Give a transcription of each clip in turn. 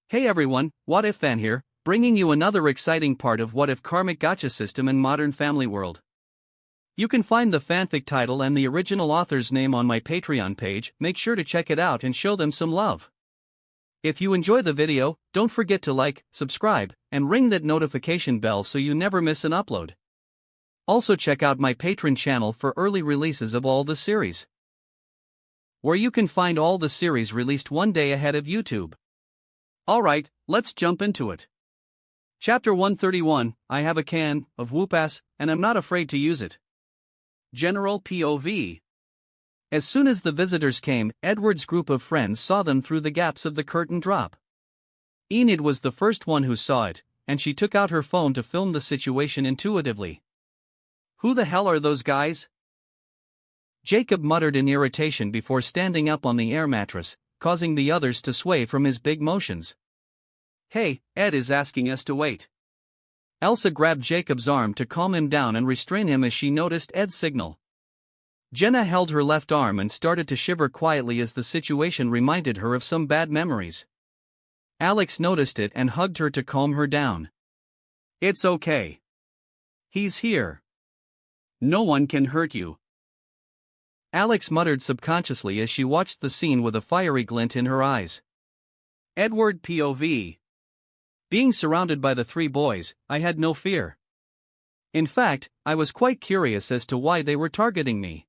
Hey everyone, What If Fan here, bringing you another exciting part of What If Karmic Gacha system in Modern Family World. You can find the fanfic title and the original author's name on my Patreon page. Make sure to check it out and show them some love. If you enjoy the video, don't forget to like, subscribe, and ring that notification bell so you never miss an upload. Also check out my Patreon channel for early releases of all the series, where you can find all the series released one day ahead of YouTube. Alright, let's jump into it. Chapter 131, I have a can of whoopass, and I'm not afraid to use it. General POV. As soon as the visitors came, Edward's group of friends saw them through the gaps of the curtain drop. Enid was the first one who saw it, and she took out her phone to film the situation intuitively. Who the hell are those guys? Jacob muttered in irritation before standing up on the air mattress, causing the others to sway from his big motions. Hey, Ed is asking us to wait. Elsa grabbed Jacob's arm to calm him down and restrain him as she noticed Ed's signal. Jenna held her left arm and started to shiver quietly as the situation reminded her of some bad memories. Alex noticed it and hugged her to calm her down. It's okay. He's here. No one can hurt you. Alex muttered subconsciously as she watched the scene with a fiery glint in her eyes. Edward POV. Being surrounded by the three boys, I had no fear. In fact, I was quite curious as to why they were targeting me.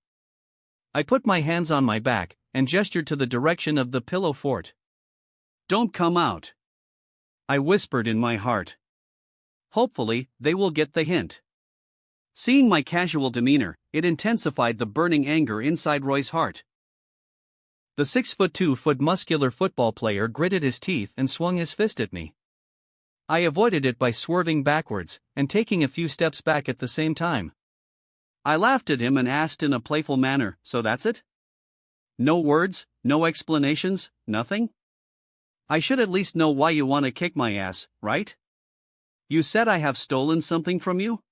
I put my hands on my back and gestured to the direction of the pillow fort. Don't come out, I whispered in my heart. Hopefully, they will get the hint. Seeing my casual demeanor, it intensified the burning anger inside Roy's heart. The 6'2" muscular football player gritted his teeth and swung his fist at me. I avoided it by swerving backwards and taking a few steps back at the same time. I laughed at him and asked in a playful manner, "So that's it? No words, no explanations, nothing? I should at least know why you want to kick my ass, right? You said I have stolen something from you?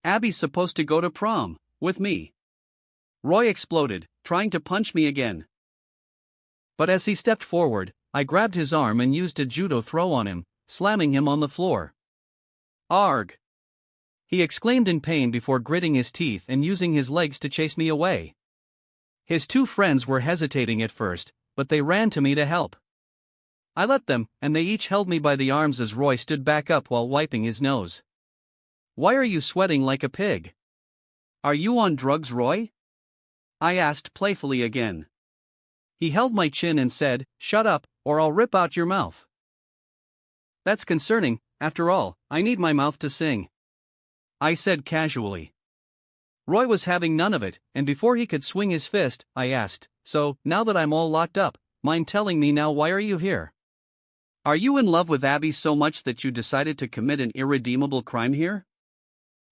Abby's supposed to go to prom with me." Roy exploded, trying to punch me again. But as he stepped forward, I grabbed his arm and used a judo throw on him, slamming him on the floor. Arg! He exclaimed in pain before gritting his teeth and using his legs to chase me away. His two friends were hesitating at first, but they ran to me to help. I let them, and they each held me by the arms as Roy stood back up while wiping his nose. Why are you sweating like a pig? Are you on drugs, Roy? I asked playfully again. He held my chin and said, "Shut up, or I'll rip out your mouth." That's concerning, after all, I need my mouth to sing, I said casually. Roy was having none of it, and before he could swing his fist, I asked, "So, now that I'm all locked up, mind telling me now why are you here? Are you in love with Abby so much that you decided to commit an irredeemable crime here?"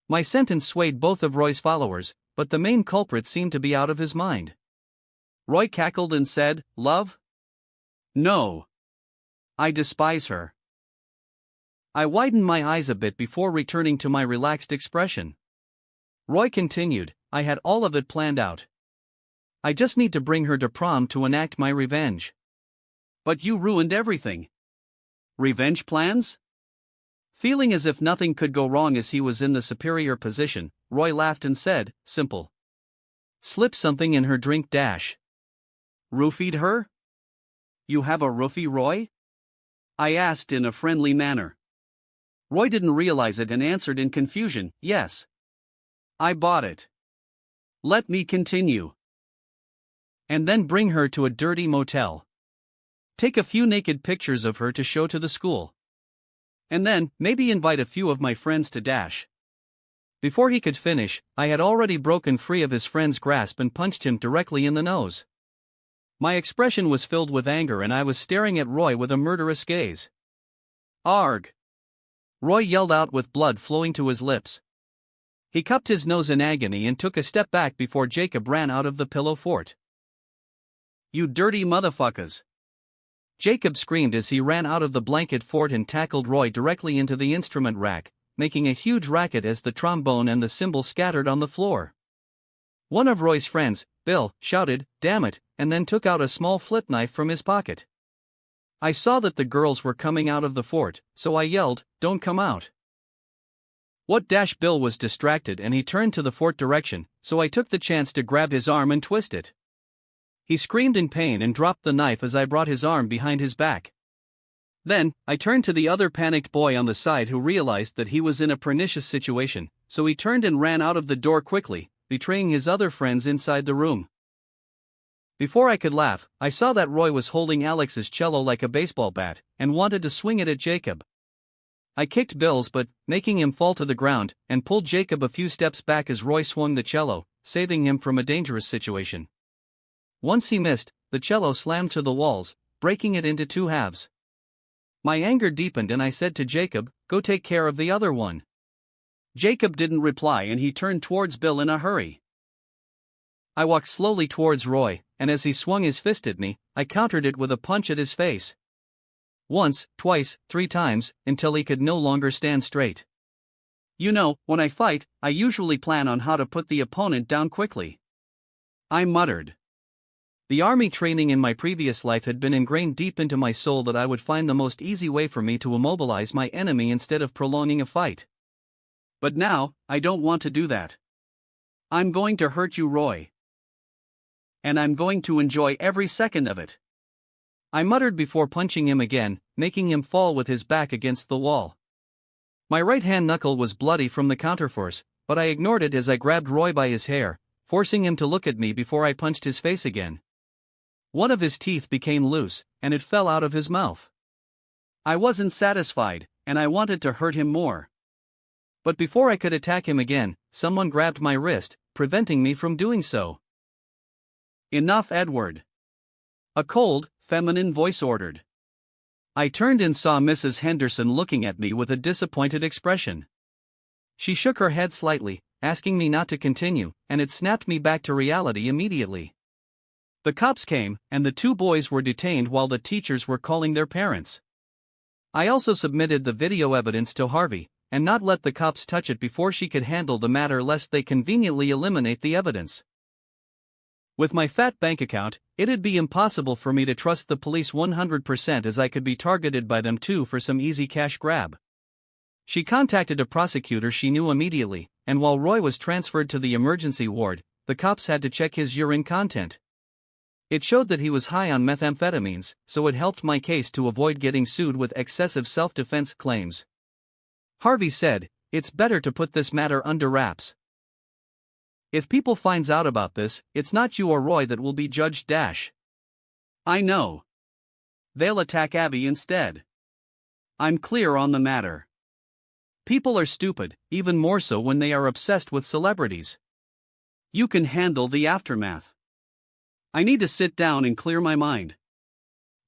My sentence swayed both of Roy's followers, but the main culprit seemed to be out of his mind. Roy cackled and said, "Love? No. I despise her." I widened my eyes a bit before returning to my relaxed expression. Roy continued, "I had all of it planned out. I just need to bring her to prom to enact my revenge." But you ruined everything. Revenge plans? Feeling as if nothing could go wrong as he was in the superior position, Roy laughed and said, "Simple. Slip something in her drink dash." Roofied her? You have a roofie, Roy? I asked in a friendly manner. Roy didn't realize it and answered in confusion, "Yes. I bought it. Let me continue. And then bring her to a dirty motel. Take a few naked pictures of her to show to the school. And then, maybe invite a few of my friends to dash." Before he could finish, I had already broken free of his friend's grasp and punched him directly in the nose. My expression was filled with anger and I was staring at Roy with a murderous gaze. Arg! Roy yelled out with blood flowing to his lips. He cupped his nose in agony and took a step back before Jacob ran out of the pillow fort. "You dirty motherfuckers!" Jacob screamed as he ran out of the blanket fort and tackled Roy directly into the instrument rack, making a huge racket as the trombone and the cymbal scattered on the floor. One of Roy's friends, Bill, shouted, "Damn it," and then took out a small flip knife from his pocket. I saw that the girls were coming out of the fort, so I yelled, "Don't come out." What dash Bill was distracted and he turned to the fort direction, so I took the chance to grab his arm and twist it. He screamed in pain and dropped the knife as I brought his arm behind his back. Then, I turned to the other panicked boy on the side who realized that he was in a pernicious situation, so he turned and ran out of the door quickly, betraying his other friends inside the room. Before I could laugh, I saw that Roy was holding Alex's cello like a baseball bat, and wanted to swing it at Jacob. I kicked Bill's butt, making him fall to the ground, and pulled Jacob a few steps back as Roy swung the cello, saving him from a dangerous situation. Once he missed, the cello slammed to the walls, breaking it into two halves. My anger deepened and I said to Jacob, "Go take care of the other one." Jacob didn't reply and he turned towards Bill in a hurry. I walked slowly towards Roy, and as he swung his fist at me, I countered it with a punch at his face. Once, twice, 3 times, until he could no longer stand straight. You know, when I fight, I usually plan on how to put the opponent down quickly. I muttered. The army training in my previous life had been ingrained deep into my soul that I would find the most easy way for me to immobilize my enemy instead of prolonging a fight. But now, I don't want to do that. I'm going to hurt you, Roy. And I'm going to enjoy every second of it. I muttered before punching him again, making him fall with his back against the wall. My right hand knuckle was bloody from the counterforce, but I ignored it as I grabbed Roy by his hair, forcing him to look at me before I punched his face again. One of his teeth became loose, and it fell out of his mouth. I wasn't satisfied, and I wanted to hurt him more. But before I could attack him again, someone grabbed my wrist, preventing me from doing so. "Enough, Edward," a cold, feminine voice ordered. I turned and saw Mrs. Henderson looking at me with a disappointed expression. She shook her head slightly, asking me not to continue, and it snapped me back to reality immediately. The cops came, and the 2 boys were detained while the teachers were calling their parents. I also submitted the video evidence to Harvey, and not let the cops touch it before she could handle the matter lest they conveniently eliminate the evidence. With my fat bank account, it'd be impossible for me to trust the police 100% as I could be targeted by them too for some easy cash grab. She contacted a prosecutor she knew immediately, and while Roy was transferred to the emergency ward, the cops had to check his urine content. It showed that he was high on methamphetamines, so it helped my case to avoid getting sued with excessive self-defense claims. Harvey said, "It's better to put this matter under wraps. If people finds out about this, it's not you or Roy that will be judged dash. I know. They'll attack Abby instead. I'm clear on the matter. People are stupid, even more so when they are obsessed with celebrities. You can handle the aftermath. I need to sit down and clear my mind."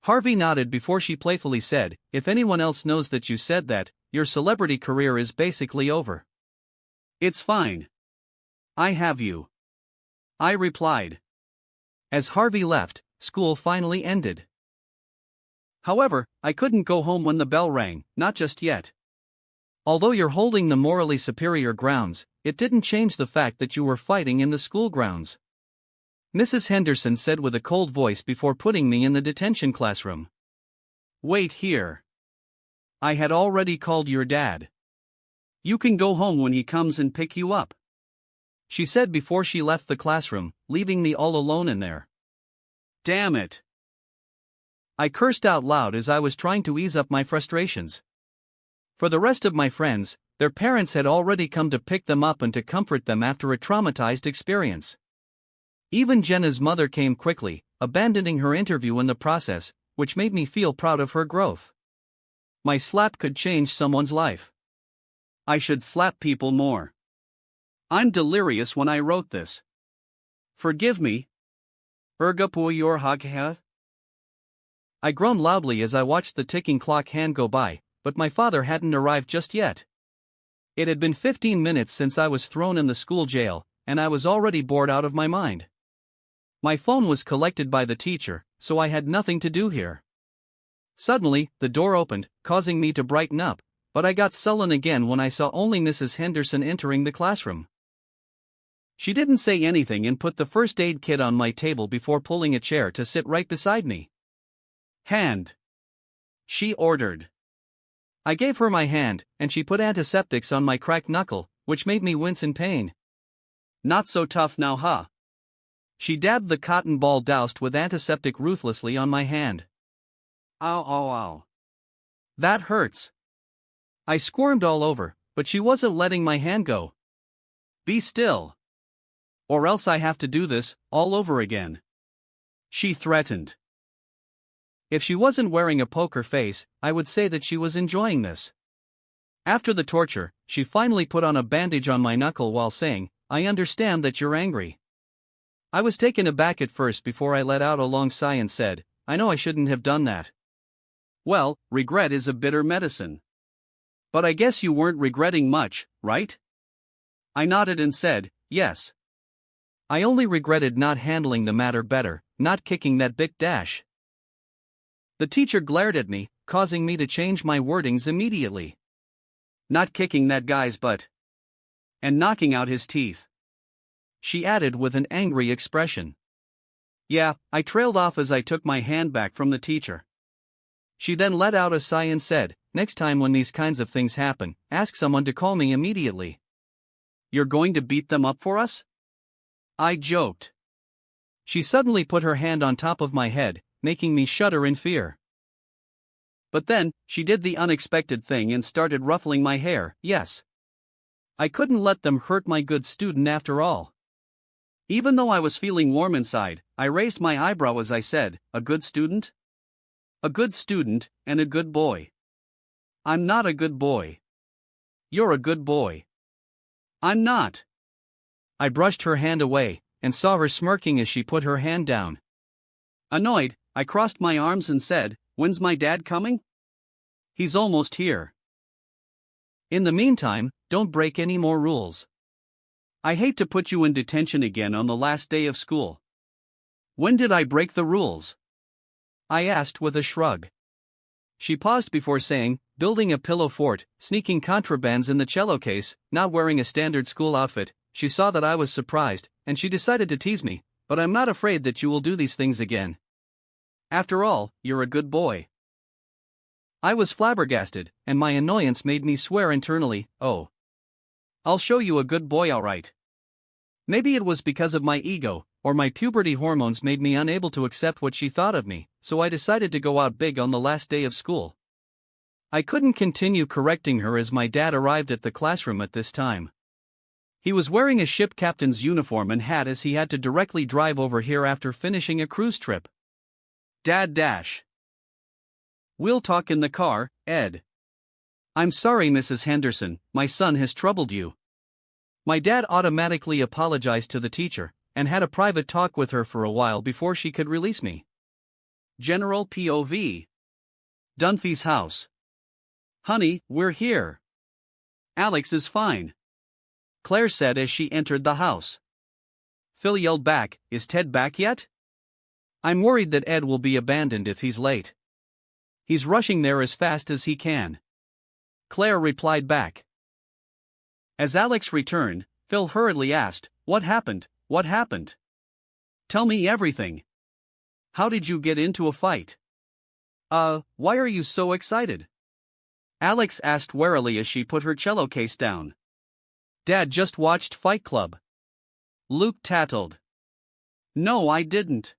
Harvey nodded before she playfully said, "If anyone else knows that you said that, your celebrity career is basically over." "It's fine. I have you," I replied. As Harvey left, school finally ended. However, I couldn't go home when the bell rang, not just yet. Although you're holding the morally superior grounds, it didn't change the fact that you were fighting in the school grounds. Mrs. Henderson said with a cold voice before putting me in the detention classroom. "Wait here. I had already called your dad. You can go home when he comes and pick you up," she said before she left the classroom, leaving me all alone in there. Damn it! I cursed out loud as I was trying to ease up my frustrations. For the rest of my friends, their parents had already come to pick them up and to comfort them after a traumatized experience. Even Jenna's mother came quickly, abandoning her interview in the process, which made me feel proud of her growth. My slap could change someone's life. I should slap people more. I'm delirious when I wrote this. Forgive me. Erga po your hagha? I groaned loudly as I watched the ticking clock hand go by, but my father hadn't arrived just yet. It had been 15 minutes since I was thrown in the school jail, and I was already bored out of my mind. My phone was collected by the teacher, so I had nothing to do here. Suddenly, the door opened, causing me to brighten up, but I got sullen again when I saw only Mrs. Henderson entering the classroom. She didn't say anything and put the first aid kit on my table before pulling a chair to sit right beside me. "Hand. she ordered. I gave her my hand, and she put antiseptics on my cracked knuckle, which made me wince in pain. Not so tough now, huh? She dabbed the cotton ball doused with antiseptic ruthlessly on my hand. Ow, ow, ow. That hurts. I squirmed all over, but she wasn't letting my hand go. Be still. Or else I have to do this all over again, she threatened. If she wasn't wearing a poker face, I would say that she was enjoying this. After the torture, she finally put on a bandage on my knuckle while saying, "I understand that you're angry." I was taken aback at first before I let out a long sigh and said, "I know I shouldn't have done that." Well, regret is a bitter medicine. But I guess you weren't regretting much, right? I nodded and said, yes. I only regretted not handling the matter better, not kicking that big dash. The teacher glared at me, causing me to change my wordings immediately. Not kicking that guy's butt. And knocking out his teeth, she added with an angry expression. Yeah, I trailed off as I took my hand back from the teacher. She then let out a sigh and said, "Next time when these kinds of things happen, ask someone to call me immediately." You're going to beat them up for us? I joked. She suddenly put her hand on top of my head, making me shudder in fear. But then, she did the unexpected thing and started ruffling my hair. Yes. I couldn't let them hurt my good student after all. Even though I was feeling warm inside, I raised my eyebrow as I said, "A good student? A good student, and a good boy." I'm not a good boy. You're a good boy. I'm not. I brushed her hand away, and saw her smirking as she put her hand down. Annoyed, I crossed my arms and said, "When's my dad coming?" He's almost here. In the meantime, don't break any more rules. I hate to put you in detention again on the last day of school. When did I break the rules? I asked with a shrug. She paused before saying, building a pillow fort, sneaking contrabands in the cello case, not wearing a standard school outfit. She saw that I was surprised, and she decided to tease me, but I'm not afraid that you will do these things again. After all, you're a good boy. I was flabbergasted, and my annoyance made me swear internally, oh. I'll show you a good boy alright. Maybe it was because of my ego, or my puberty hormones made me unable to accept what she thought of me, so I decided to go out big on the last day of school. I couldn't continue correcting her as my dad arrived at the classroom at this time. He was wearing a ship captain's uniform and hat as he had to directly drive over here after finishing a cruise trip. Dad dash. We'll talk in the car, Ed. I'm sorry, Mrs. Henderson, my son has troubled you. My dad automatically apologized to the teacher, and had a private talk with her for a while before she could release me. General POV. Dunphy's house. Honey, we're here. Alex is fine, Claire said as she entered the house. Phil yelled back, "Is Ted back yet? I'm worried that Ed will be abandoned if he's late. He's rushing there as fast as he can," Claire replied back. As Alex returned, Phil hurriedly asked, "What happened? What happened? Tell me everything. How did you get into a fight? Why are you so excited?" Alex asked warily as she put her cello case down. Dad just watched Fight Club, Luke tattled. No, I didn't.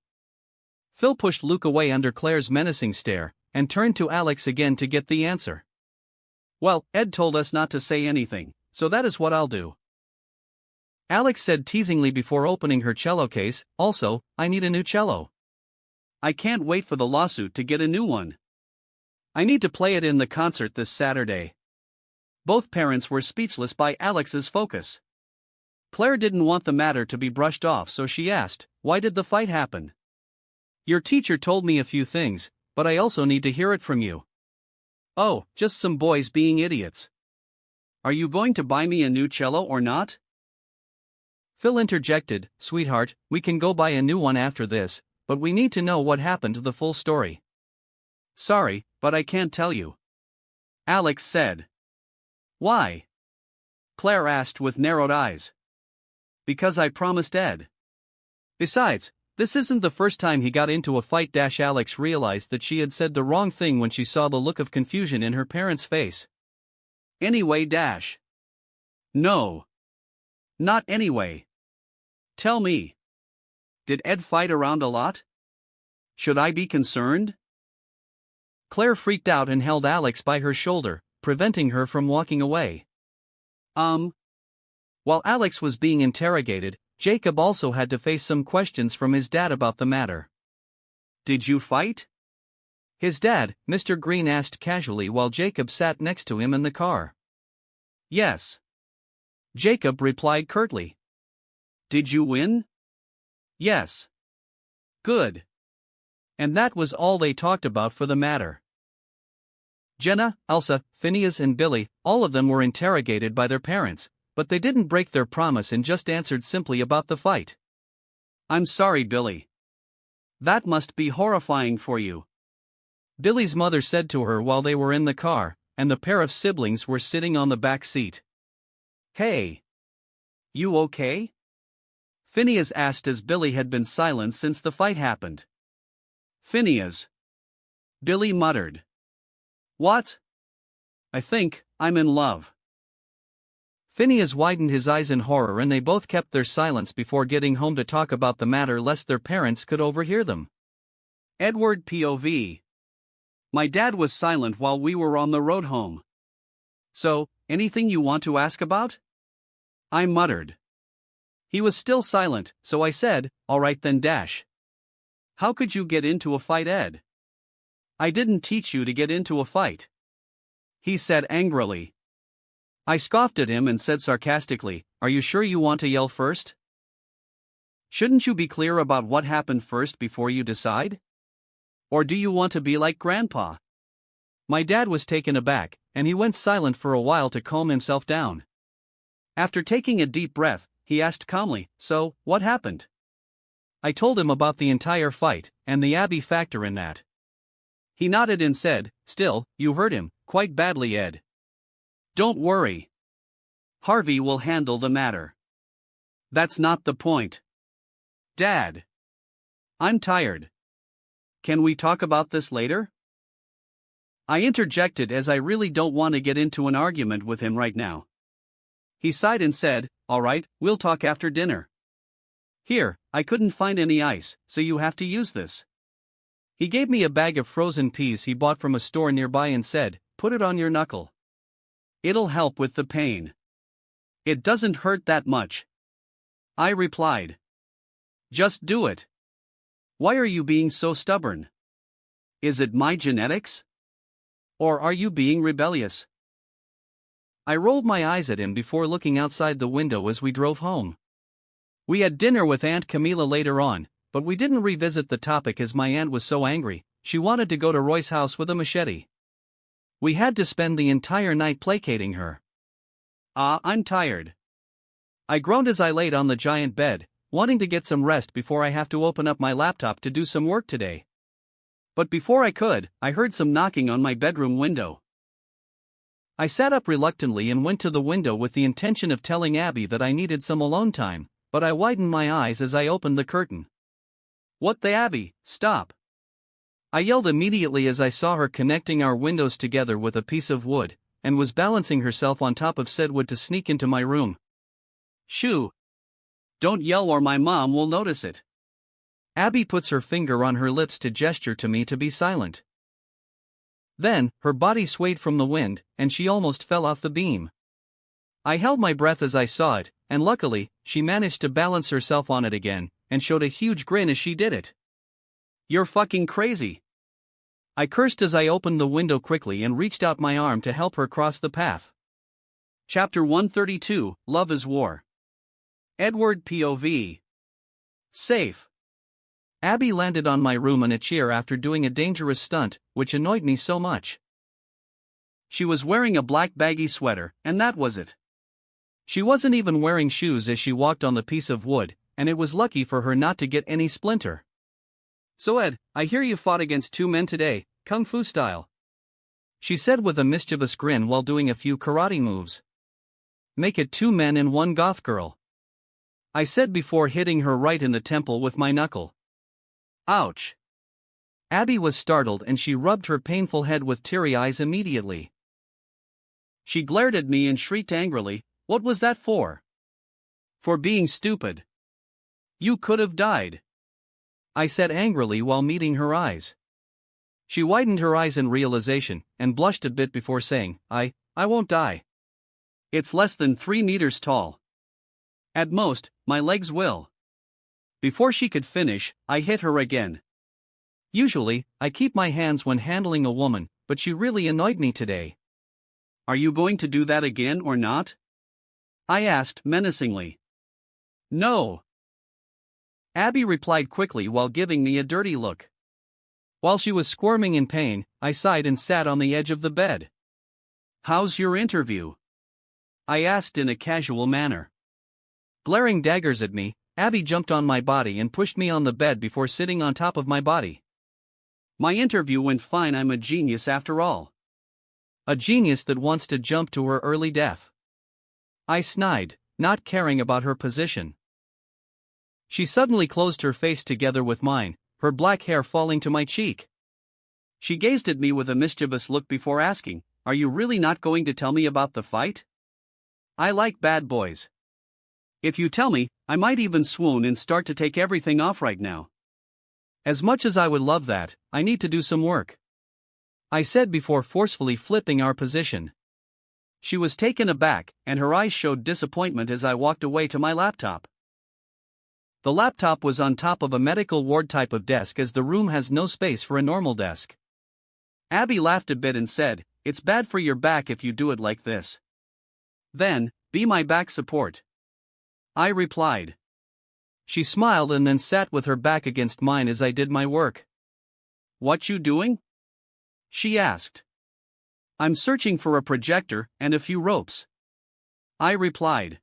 Phil pushed Luke away under Claire's menacing stare, and turned to Alex again to get the answer. Well, Ed told us not to say anything, so that is what I'll do. Alex said teasingly before opening her cello case, also, I need a new cello. I can't wait for the lawsuit to get a new one. I need to play it in the concert this Saturday. Both parents were speechless by Alex's focus. Claire didn't want the matter to be brushed off, so she asked, "Why did the fight happen?" Your teacher told me a few things, but I also need to hear it from you. Oh, just some boys being idiots. Are you going to buy me a new cello or not? Phil interjected, Sweetheart, we can go buy a new one after this, but we need to know what happened to the full story. Sorry, but I can't tell you, Alex said. Why? Claire asked with narrowed eyes. Because I promised Ed. Besides, This isn't the first time he got into a fight. Alex realized that she had said the wrong thing when she saw the look of confusion in her parents' face. Anyway. No. Not anyway. Tell me. Did Ed fight around a lot? Should I be concerned? Claire freaked out and held Alex by her shoulder, preventing her from walking away. While Alex was being interrogated, Jacob also had to face some questions from his dad about the matter. Did you fight? His dad, Mr. Green, asked casually while Jacob sat next to him in the car. Yes. Jacob replied curtly. Did you win? Yes. Good. And that was all they talked about for the matter. Jenna, Elsa, Phineas and Billy, all of them were interrogated by their parents, but they didn't break their promise and just answered simply about the fight. I'm sorry, Billy. That must be horrifying for you. Billy's mother said to her while they were in the car, and the pair of siblings were sitting on the back seat. Hey. You okay? Phineas asked as Billy had been silent since the fight happened. Phineas. Billy muttered. What? I think I'm in love. Phineas widened his eyes in horror and they both kept their silence before getting home to talk about the matter lest their parents could overhear them. Edward POV. My dad was silent while we were on the road home. So, anything you want to ask about? I muttered. He was still silent, so I said, all right then. How could you get into a fight, Ed? I didn't teach you to get into a fight. He said angrily. I scoffed at him and said sarcastically, are you sure you want to yell first? Shouldn't you be clear about what happened first before you decide? Or do you want to be like Grandpa? My dad was taken aback, and he went silent for a while to calm himself down. After taking a deep breath, he asked calmly, so, what happened? I told him about the entire fight, and the Abby factor in that. He nodded and said, still, you hurt him, quite badly, Ed. Don't worry. Harvey will handle the matter. That's not the point. Dad. I'm tired. Can we talk about this later? I interjected as I really don't want to get into an argument with him right now. He sighed and said, all right, we'll talk after dinner. Here, I couldn't find any ice, so you have to use this. He gave me a bag of frozen peas he bought from a store nearby and said, put it on your knuckle. It'll help with the pain. It doesn't hurt that much. I replied. Just do it. Why are you being so stubborn? Is it my genetics? Or are you being rebellious? I rolled my eyes at him before looking outside the window as we drove home. We had dinner with Aunt Camilla later on, but we didn't revisit the topic as my aunt was so angry, she wanted to go to Roy's house with a machete. We had to spend the entire night placating her. I'm tired. I groaned as I laid on the giant bed, wanting to get some rest before I have to open up my laptop to do some work today. But before I could, I heard some knocking on my bedroom window. I sat up reluctantly and went to the window with the intention of telling Abby that I needed some alone time, but I widened my eyes as I opened the curtain. What the Abby, stop! I yelled immediately as I saw her connecting our windows together with a piece of wood, and was balancing herself on top of said wood to sneak into my room. Shoo! Don't yell or my mom will notice it. Abby puts her finger on her lips to gesture to me to be silent. Then, her body swayed from the wind, and she almost fell off the beam. I held my breath as I saw it, and luckily, she managed to balance herself on it again, and showed a huge grin as she did it. You're fucking crazy. I cursed as I opened the window quickly and reached out my arm to help her cross the path. Chapter 132, Love is War. Edward POV. Safe. Abby landed on my room in a chair after doing a dangerous stunt, which annoyed me so much. She was wearing a black baggy sweater, and that was it. She wasn't even wearing shoes as she walked on the piece of wood, and it was lucky for her not to get any splinter. So Ed, I hear you fought against 2 men today, kung fu style. She said with a mischievous grin while doing a few karate moves. Make it 2 men and 1 goth girl. I said before hitting her right in the temple with my knuckle. Ouch. Abby was startled and she rubbed her painful head with teary eyes immediately. She glared at me and shrieked angrily, "What was that for?" "For being stupid. You could have died," I said angrily while meeting her eyes. She widened her eyes in realization and blushed a bit before saying, I won't die. It's less than 3 meters tall. At most, my legs will." Before she could finish, I hit her again. Usually, I keep my hands when handling a woman, but she really annoyed me today. "Are you going to do that again or not?" I asked menacingly. "No," Abby replied quickly while giving me a dirty look. While she was squirming in pain, I sighed and sat on the edge of the bed. "How's your interview?" I asked in a casual manner. Glaring daggers at me, Abby jumped on my body and pushed me on the bed before sitting on top of my body. "My interview went fine. I'm a genius after all." "A genius that wants to jump to her early death," I snide, not caring about her position. She suddenly closed her face together with mine, her black hair falling to my cheek. She gazed at me with a mischievous look before asking, "Are you really not going to tell me about the fight?" I like bad boys. If you tell me, I might even swoon and start to take everything off right now. As much as I would love that, I need to do some work, I said before forcefully flipping our position. She was taken aback, and her eyes showed disappointment as I walked away to my laptop. The laptop was on top of a medical ward type of desk as the room has no space for a normal desk. Abby laughed a bit and said, "It's bad for your back if you do it like this." "Then, be my back support," I replied. She smiled and then sat with her back against mine as I did my work. "What you doing?" she asked. "I'm searching for a projector and a few ropes," I replied.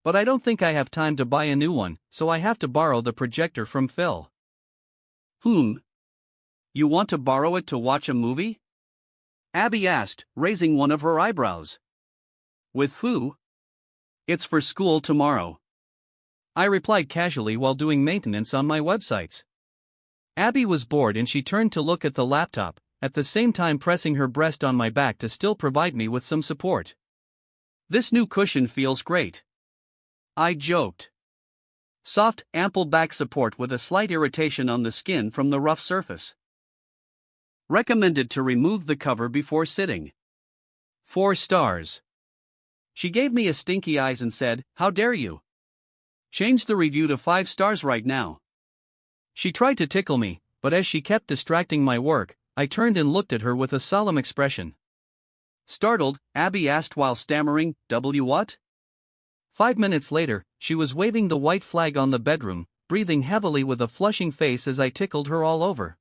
"But I don't think I have time to buy a new one, so I have to borrow the projector from Phil." You want to borrow it to watch a movie?" Abby asked, raising one of her eyebrows. "With who?" "It's for school tomorrow," I replied casually while doing maintenance on my websites. Abby was bored and she turned to look at the laptop, at the same time pressing her breast on my back to still provide me with some support. "This new cushion feels great," I joked. Soft, ample back support with a slight irritation on the skin from the rough surface. Recommended to remove the cover before sitting. 4 stars. She gave me a stinky eyes and said, "How dare you? Change the review to 5 stars right now." She tried to tickle me, but as she kept distracting my work, I turned and looked at her with a solemn expression. Startled, Abby asked while stammering, "W what?" 5 minutes later, she was waving the white flag on the bedroom, breathing heavily with a flushing face as I tickled her all over.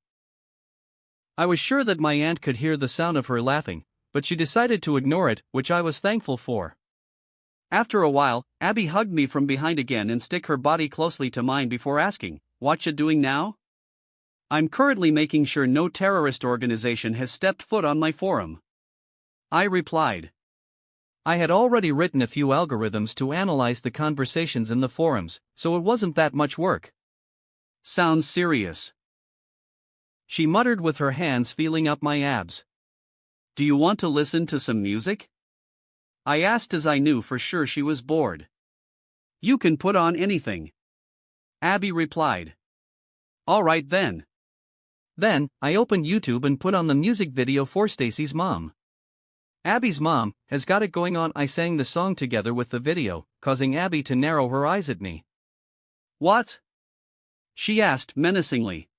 I was sure that my aunt could hear the sound of her laughing, but she decided to ignore it, which I was thankful for. After a while, Abby hugged me from behind again and stuck her body closely to mine before asking, "What you doing now?" "I'm currently making sure no terrorist organization has stepped foot on my forum," I replied. I had already written a few algorithms to analyze the conversations in the forums, so it wasn't that much work. "Sounds serious," she muttered with her hands feeling up my abs. "Do you want to listen to some music?" I asked as I knew for sure she was bored. "You can put on anything," Abby replied. "All right then." Then, I opened YouTube and put on the music video for Stacy's mom. "Abby's mom has got it going on." I sang the song together with the video, causing Abby to narrow her eyes at me. "What?" she asked menacingly.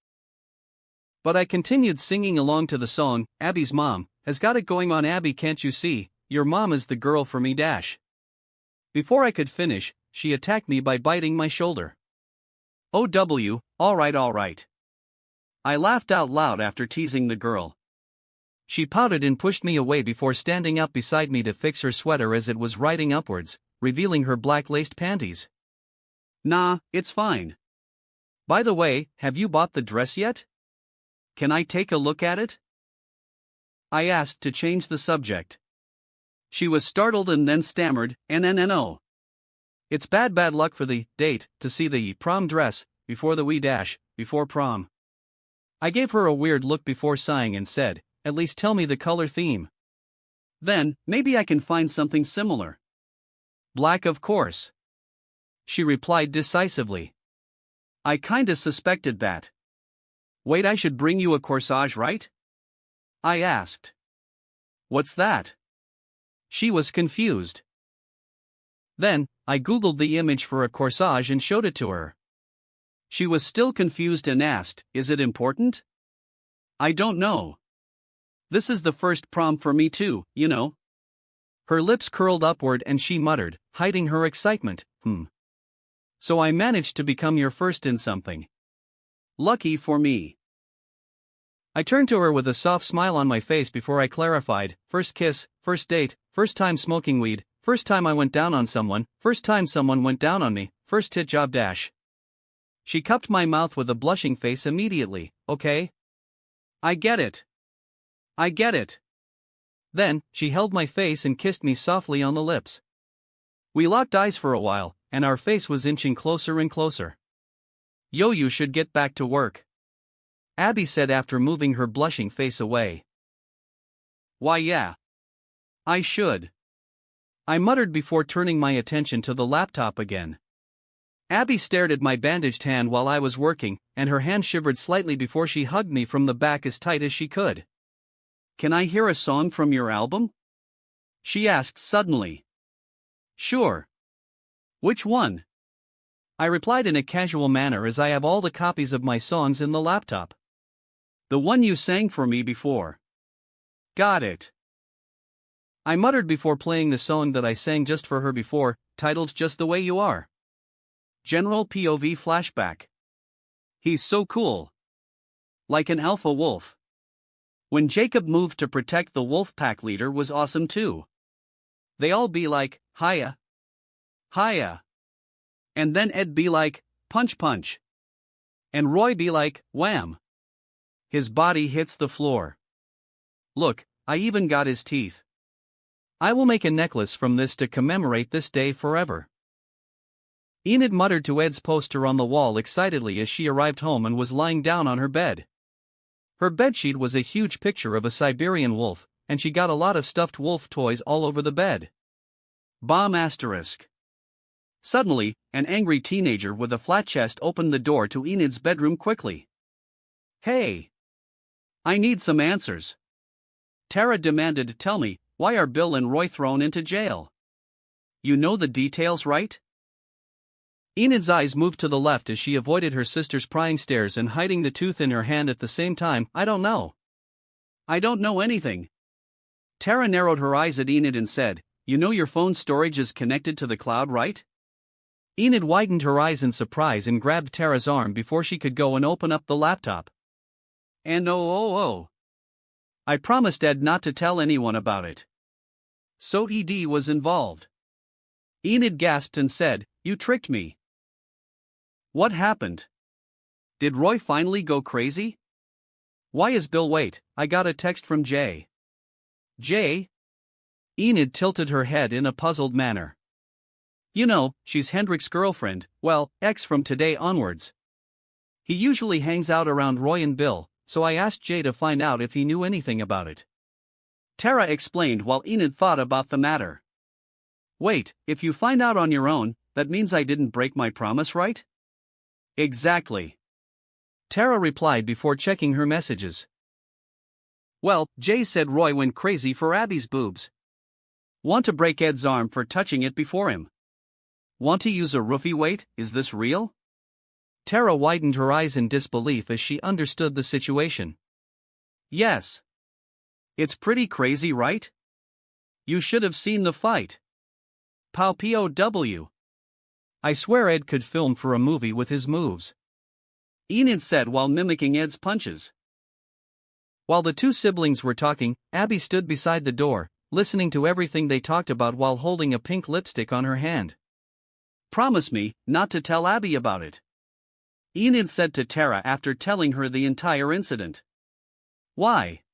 But I continued singing along to the song. "Abby's mom has got it going on. Abby, can't you see? Your mom is the girl for me." Before I could finish, she attacked me by biting my shoulder. "OW, all right. I laughed out loud after teasing the girl. She pouted and pushed me away before standing up beside me to fix her sweater as it was riding upwards, revealing her black laced panties. "Nah, it's fine. By the way, have you bought the dress yet? Can I take a look at it?" I asked to change the subject. She was startled and then stammered, "No. It's bad luck for the date to see the prom dress before the before prom. I gave her a weird look before sighing and said, "At least tell me the color theme. Then, maybe I can find something similar." "Black, of course," she replied decisively. "I kinda suspected that." "Wait, I should bring you a corsage, right?" I asked. "What's that?" She was confused. Then, I googled the image for a corsage and showed it to her. She was still confused and asked, "Is it important?" "I don't know. This is the first prom for me too, you know." Her lips curled upward and she muttered, hiding her excitement, "So I managed to become your first in something. Lucky for me." I turned to her with a soft smile on my face before I clarified, "First kiss, first date, first time smoking weed, first time I went down on someone, first time someone went down on me, first hit job dash." She cupped my mouth with a blushing face immediately. "Okay? I get it. I get it." Then, she held my face and kissed me softly on the lips. We locked eyes for a while, and our face was inching closer and closer. "Yo, you should get back to work," Abby said after moving her blushing face away. "Why, yeah. I should," I muttered before turning my attention to the laptop again. Abby stared at my bandaged hand while I was working, and her hand shivered slightly before she hugged me from the back as tight as she could. "Can I hear a song from your album?" she asked suddenly. "Sure. Which one?" I replied in a casual manner as I have all the copies of my songs in the laptop. "The one you sang for me before." "Got it," I muttered before playing the song that I sang just for her before, titled Just the Way You Are. General POV flashback. "He's so cool. Like an alpha wolf. When Jacob moved to protect the wolf pack leader was awesome too. They all be like, hiya. Hiya. And then Ed be like, punch punch. And Roy be like, wham. His body hits the floor. Look, I even got his teeth. I will make a necklace from this to commemorate this day forever." Enid muttered to Ed's poster on the wall excitedly as she arrived home and was lying down on her bed. Her bedsheet was a huge picture of a Siberian wolf, and she got a lot of stuffed wolf toys all over the bed. Bomb asterisk. Suddenly, an angry teenager with a flat chest opened the door to Enid's bedroom quickly. "Hey! I need some answers." Tara demanded. "Tell me, why are Bill and Roy thrown into jail? You know the details, right?" Enid's eyes moved to the left as she avoided her sister's prying stares and hiding the tooth in her hand at the same time. "I don't know. I don't know anything." Tara narrowed her eyes at Enid and said, "You know your phone's storage is connected to the cloud, right?" Enid widened her eyes in surprise and grabbed Tara's arm before she could go and open up the laptop. "And oh. I promised Ed not to tell anyone about it. So Ed was involved." Enid gasped and said, "You tricked me." "What happened? Did Roy finally go crazy? Why is Bill? Wait, I got a text from Jay." "Jay?" Enid tilted her head in a puzzled manner. "You know, she's Hendrik's girlfriend, well, ex from today onwards. He usually hangs out around Roy and Bill, so I asked Jay to find out if he knew anything about it." Tara explained while Enid thought about the matter. "Wait, if you find out on your own, that means I didn't break my promise, right?" "Exactly," Tara replied before checking her messages. "Well, Jay said Roy went crazy for Abby's boobs. Want to break Ed's arm for touching it before him. Want to use a roofie? Wait, is this real?" Tara widened her eyes in disbelief as she understood the situation. "Yes. It's pretty crazy, right? You should have seen the fight. Pow POW. I swear Ed could film for a movie with his moves," Enid said while mimicking Ed's punches. While the two siblings were talking, Abby stood beside the door, listening to everything they talked about while holding a pink lipstick on her hand. "Promise me not to tell Abby about it," Enid said to Tara after telling her the entire incident. "Why?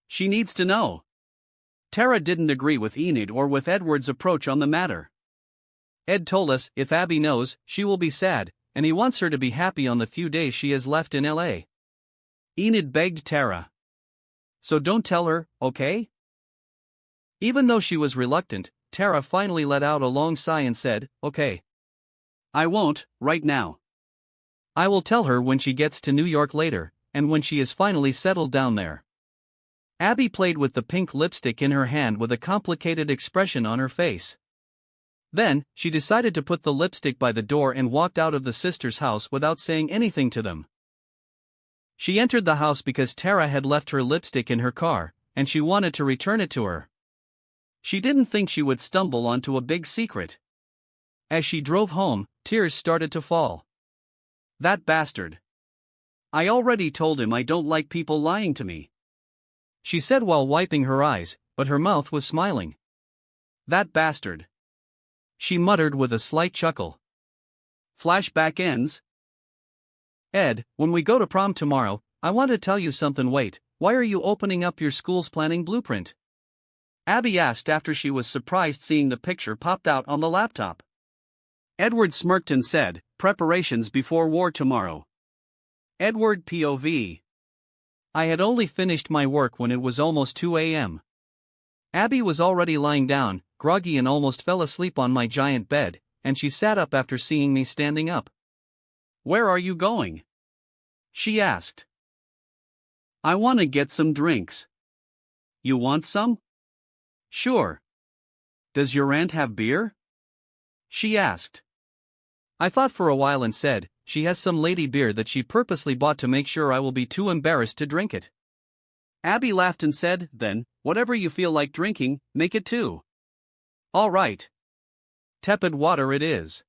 She needs to know." Tara didn't agree with Enid or with Edward's approach on the matter. "Ed told us if Abby knows, she will be sad, and he wants her to be happy on the few days she has left in LA. Enid begged Tara. So don't tell her, okay? Even though she was reluctant, Tara finally let out a long sigh and said, okay. I won't, right now. I will tell her when she gets to New York later, and when she is finally settled down there. Abby played with the pink lipstick in her hand with a complicated expression on her face. Then, she decided to put the lipstick by the door and walked out of the sisters' house without saying anything to them. She entered the house because Tara had left her lipstick in her car, and she wanted to return it to her. She didn't think she would stumble onto a big secret. As she drove home, tears started to fall. That bastard. I already told him I don't like people lying to me, she said while wiping her eyes, but her mouth was smiling. That bastard, she muttered with a slight chuckle. Flashback ends. Ed, when we go to prom tomorrow, I want to tell you something. Wait, why are you opening up your school's planning blueprint? Abby asked after she was surprised seeing the picture popped out on the laptop. Edward smirked and said, preparations before war tomorrow. Edward POV. I had only finished my work when it was almost 2 a.m. Abby was already lying down, groggy, and almost fell asleep on my giant bed, and she sat up after seeing me standing up. Where are you going? She asked. I want to get some drinks. You want some? Sure. Does your aunt have beer? She asked. I thought for a while and said, she has some lady beer that she purposely bought to make sure I will be too embarrassed to drink it. Abby laughed and said, then, whatever you feel like drinking, make it too. All right. Tepid water it is.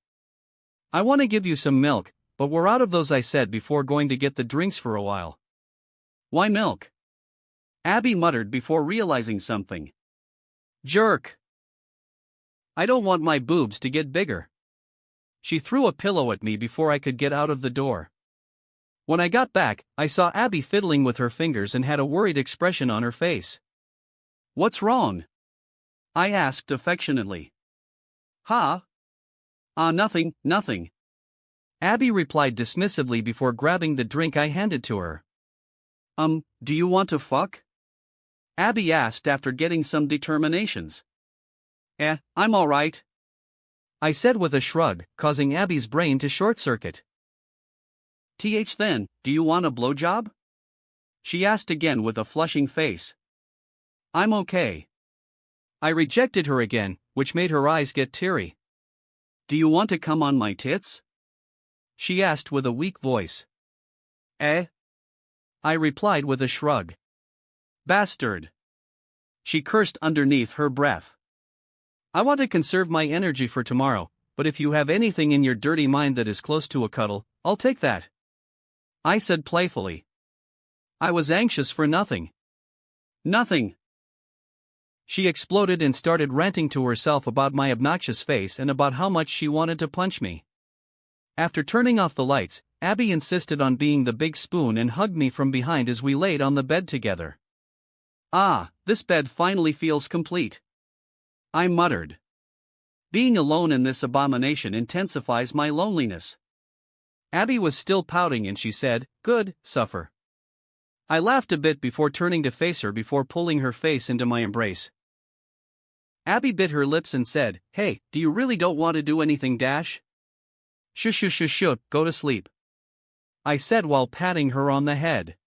I want to give you some milk, but we're out of those, I said before going to get the drinks for a while. Why milk? Abby muttered before realizing something. Jerk. I don't want my boobs to get bigger. She threw a pillow at me before I could get out of the door. When I got back, I saw Abby fiddling with her fingers and had a worried expression on her face. What's wrong? I asked affectionately. Huh? Nothing, nothing. Abby replied dismissively before grabbing the drink I handed to her. Do you want to fuck? Abby asked after getting some determinations. I'm alright, I said with a shrug, causing Abby's brain to short-circuit. Then, do you want a blowjob? She asked again with a flushing face. I'm okay. I rejected her again, which made her eyes get teary. Do you want to come on my tits? She asked with a weak voice. I replied with a shrug. Bastard. She cursed underneath her breath. I want to conserve my energy for tomorrow, but if you have anything in your dirty mind that is close to a cuddle, I'll take that. I said playfully. I was anxious for nothing. Nothing. She exploded and started ranting to herself about my obnoxious face and about how much she wanted to punch me. After turning off the lights, Abby insisted on being the big spoon and hugged me from behind as we laid on the bed together. This bed finally feels complete. I muttered. Being alone in this abomination intensifies my loneliness. Abby was still pouting and she said, good, suffer. I laughed a bit before turning to face her before pulling her face into my embrace. Abby bit her lips and said, hey, do you really don't want to do anything, Dash? Shush, go to sleep, I said while patting her on the head.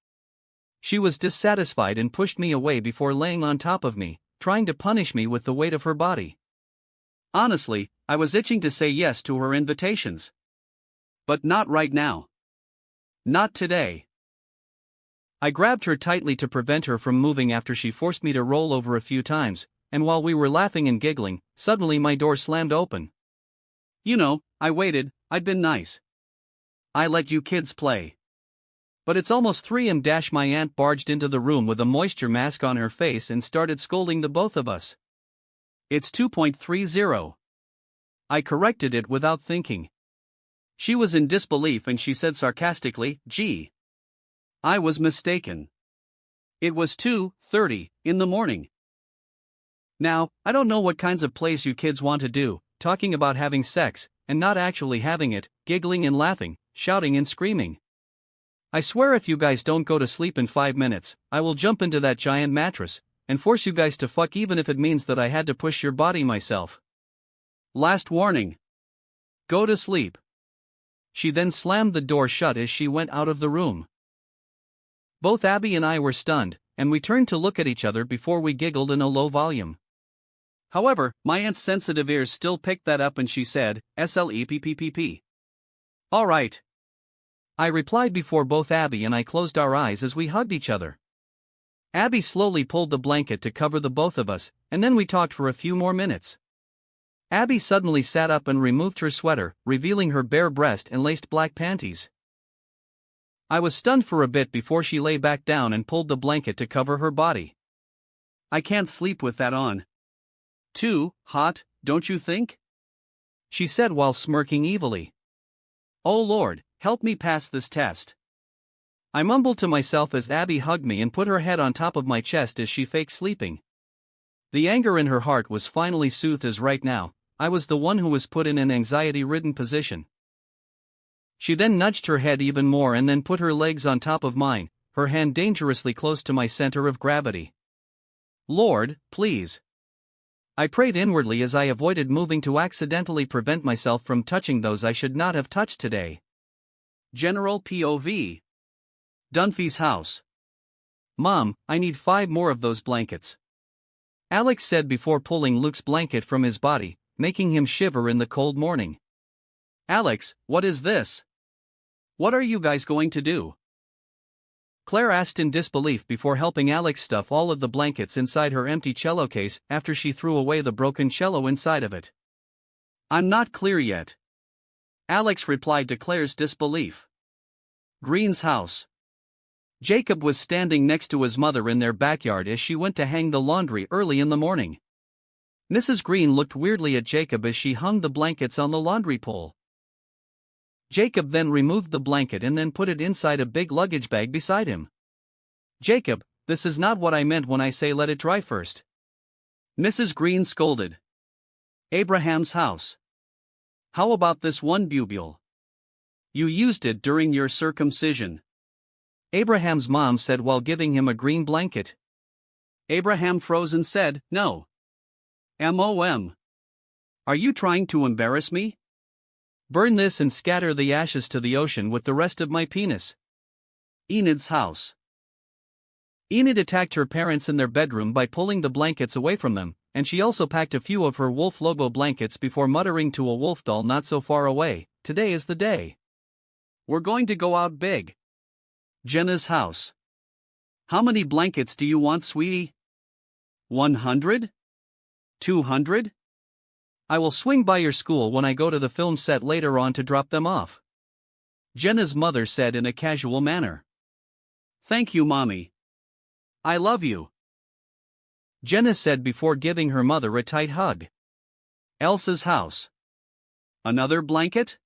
She was dissatisfied and pushed me away before laying on top of me, trying to punish me with the weight of her body. Honestly, I was itching to say yes to her invitations. But not right now. Not today. I grabbed her tightly to prevent her from moving after she forced me to roll over a few times, and while we were laughing and giggling, suddenly my door slammed open. You know, I waited, I'd been nice. I let you kids play. But it's almost 3 a.m. My aunt barged into the room with a moisture mask on her face and started scolding the both of us. It's 2.30. I corrected it without thinking. She was in disbelief and she said sarcastically, gee. I was mistaken. It was 2:30 in the morning. Now, I don't know what kinds of plays you kids want to do, talking about having sex, and not actually having it, giggling and laughing, shouting and screaming. I swear if you guys don't go to sleep in 5 minutes, I will jump into that giant mattress and force you guys to fuck even if it means that I had to push your body myself. Last warning. Go to sleep. She then slammed the door shut as she went out of the room. Both Abby and I were stunned, and we turned to look at each other before we giggled in a low volume. However, my aunt's sensitive ears still picked that up and she said, "Sleeppp. All right." I replied before both Abby and I closed our eyes as we hugged each other. Abby slowly pulled the blanket to cover the both of us, and then we talked for a few more minutes. Abby suddenly sat up and removed her sweater, revealing her bare breast and laced black panties. I was stunned for a bit before she lay back down and pulled the blanket to cover her body. "I can't sleep with that on. Too hot, don't you think?" she said while smirking evilly. "Oh Lord, help me pass this test." I mumbled to myself as Abby hugged me and put her head on top of my chest as she faked sleeping. The anger in her heart was finally soothed as right now, I was the one who was put in an anxiety-ridden position. She then nudged her head even more and then put her legs on top of mine, her hand dangerously close to my center of gravity. "Lord, please." I prayed inwardly as I avoided moving to accidentally prevent myself from touching those I should not have touched today. General POV. Dunphy's house. "Mom, I need 5 more of those blankets," Alex said before pulling Luke's blanket from his body, making him shiver in the cold morning. "Alex, what is this? What are you guys going to do?" Claire asked in disbelief before helping Alex stuff all of the blankets inside her empty cello case after she threw away the broken cello inside of it. "I'm not clear yet," Alex replied to Claire's disbelief. Green's house. Jacob was standing next to his mother in their backyard as she went to hang the laundry early in the morning. Mrs. Green looked weirdly at Jacob as she hung the blankets on the laundry pole. Jacob then removed the blanket and then put it inside a big luggage bag beside him. "Jacob, this is not what I meant when I say let it dry first," Mrs. Green scolded. Abraham's house. "How about this one bubule? You used it during your circumcision," Abraham's mom said while giving him a green blanket. Abraham froze and said, "No. Mom. Are you trying to embarrass me? Burn this and scatter the ashes to the ocean with the rest of my penis." Enid's house. Enid attacked her parents in their bedroom by pulling the blankets away from them, and she also packed a few of her wolf logo blankets before muttering to a wolf doll not so far away, "Today is the day. We're going to go out big." Jenna's house. "How many blankets do you want, sweetie? 100? 200? I will swing by your school when I go to the film set later on to drop them off," Jenna's mother said in a casual manner. "Thank you, Mommy. I love you," Jenna said before giving her mother a tight hug. Elsa's house. "Another blanket?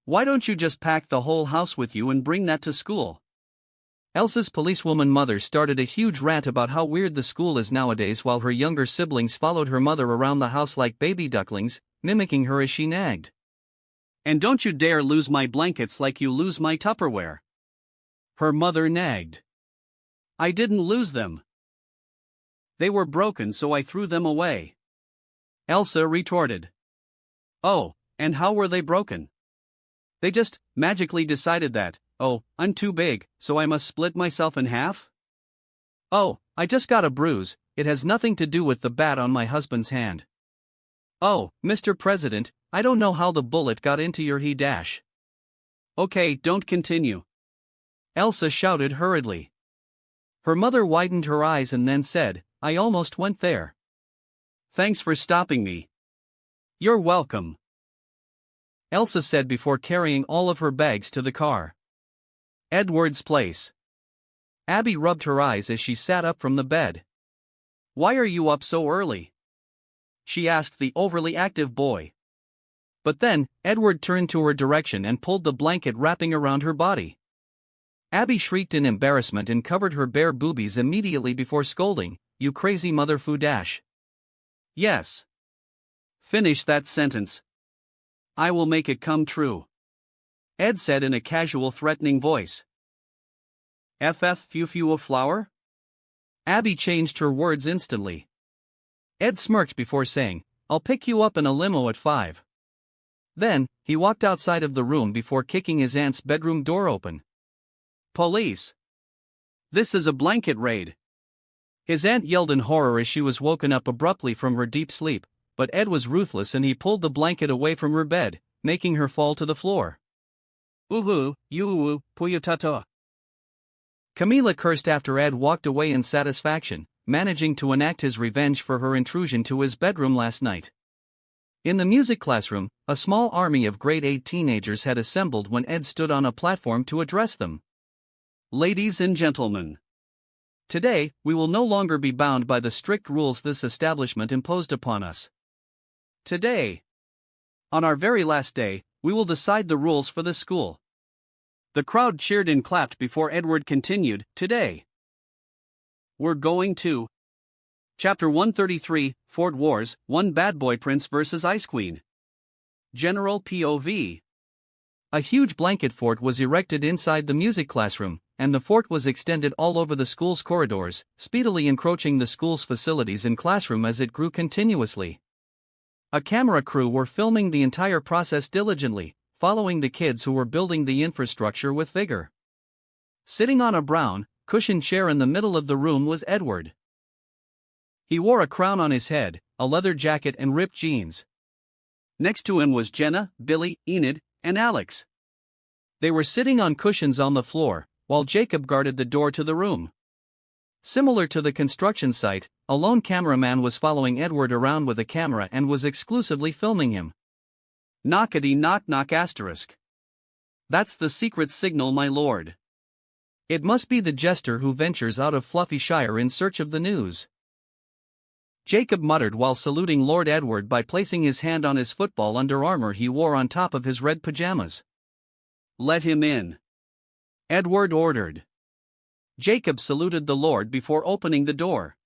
Why don't you just pack the whole house with you and bring that to school?" Elsa's policewoman mother started a huge rant about how weird the school is nowadays while her younger siblings followed her mother around the house like baby ducklings, mimicking her as she nagged. "And don't you dare lose my blankets like you lose my Tupperware," her mother nagged. "I didn't lose them. They were broken so I threw them away," Elsa retorted. "Oh, and how were they broken?" "They just magically decided that, oh, I'm too big, so I must split myself in half? Oh, I just got a bruise, it has nothing to do with the bat on my husband's hand. Oh, Mr. President, I don't know how the bullet got into your he-dash." "Okay, don't continue," Elsa shouted hurriedly. Her mother widened her eyes and then said, "I almost went there. Thanks for stopping me." "You're welcome," Elsa said before carrying all of her bags to the car. Edward's place. Abby rubbed her eyes as she sat up from the bed. "Why are you up so early?" she asked the overly active boy. But then, Edward turned to her direction and pulled the blanket wrapping around her body. Abby shrieked in embarrassment and covered her bare boobies immediately before scolding, "You crazy mother foo dash." "Yes. Finish that sentence," I will make it come true," Ed said in a casual, threatening voice. Few a flower? Abby changed her words instantly. Ed smirked before saying, "I'll pick you up in a limo at 5. Then, he walked outside of the room before kicking his aunt's bedroom door open. "Police! This is a blanket raid!" His aunt yelled in horror as she was woken up abruptly from her deep sleep, but Ed was ruthless and he pulled the blanket away from her bed, making her fall to the floor. "Uhu, you puyutato." Camila cursed after Ed walked away in satisfaction, managing to enact his revenge for her intrusion to his bedroom last night. In the music classroom, a small army of grade 8 teenagers had assembled when Ed stood on a platform to address them. "Ladies and gentlemen, today, we will no longer be bound by the strict rules this establishment imposed upon us. Today, on our very last day, we will decide the rules for the school." The crowd cheered and clapped before Edward continued, "Today, we're going to..." Chapter 133, Fort Wars, One Bad Boy Prince vs. Ice Queen. General POV. A huge blanket fort was erected inside the music classroom, and the fort was extended all over the school's corridors, speedily encroaching the school's facilities and classroom as it grew continuously. A camera crew were filming the entire process diligently, following the kids who were building the infrastructure with vigor. Sitting on a brown, cushioned chair in the middle of the room was Edward. He wore a crown on his head, a leather jacket and ripped jeans. Next to him was Jenna, Billy, Enid, and Alex. They were sitting on cushions on the floor, while Jacob guarded the door to the room. Similar to the construction site, a lone cameraman was following Edward around with a camera and was exclusively filming him. Knockety knock knock asterisk. That's the secret signal, my lord. It must be the jester who ventures out of Fluffyshire in search of the news. Jacob muttered while saluting Lord Edward by placing his hand on his football Under Armour he wore on top of his red pajamas. "Let him in," Edward ordered. Jacob saluted the Lord before opening the door.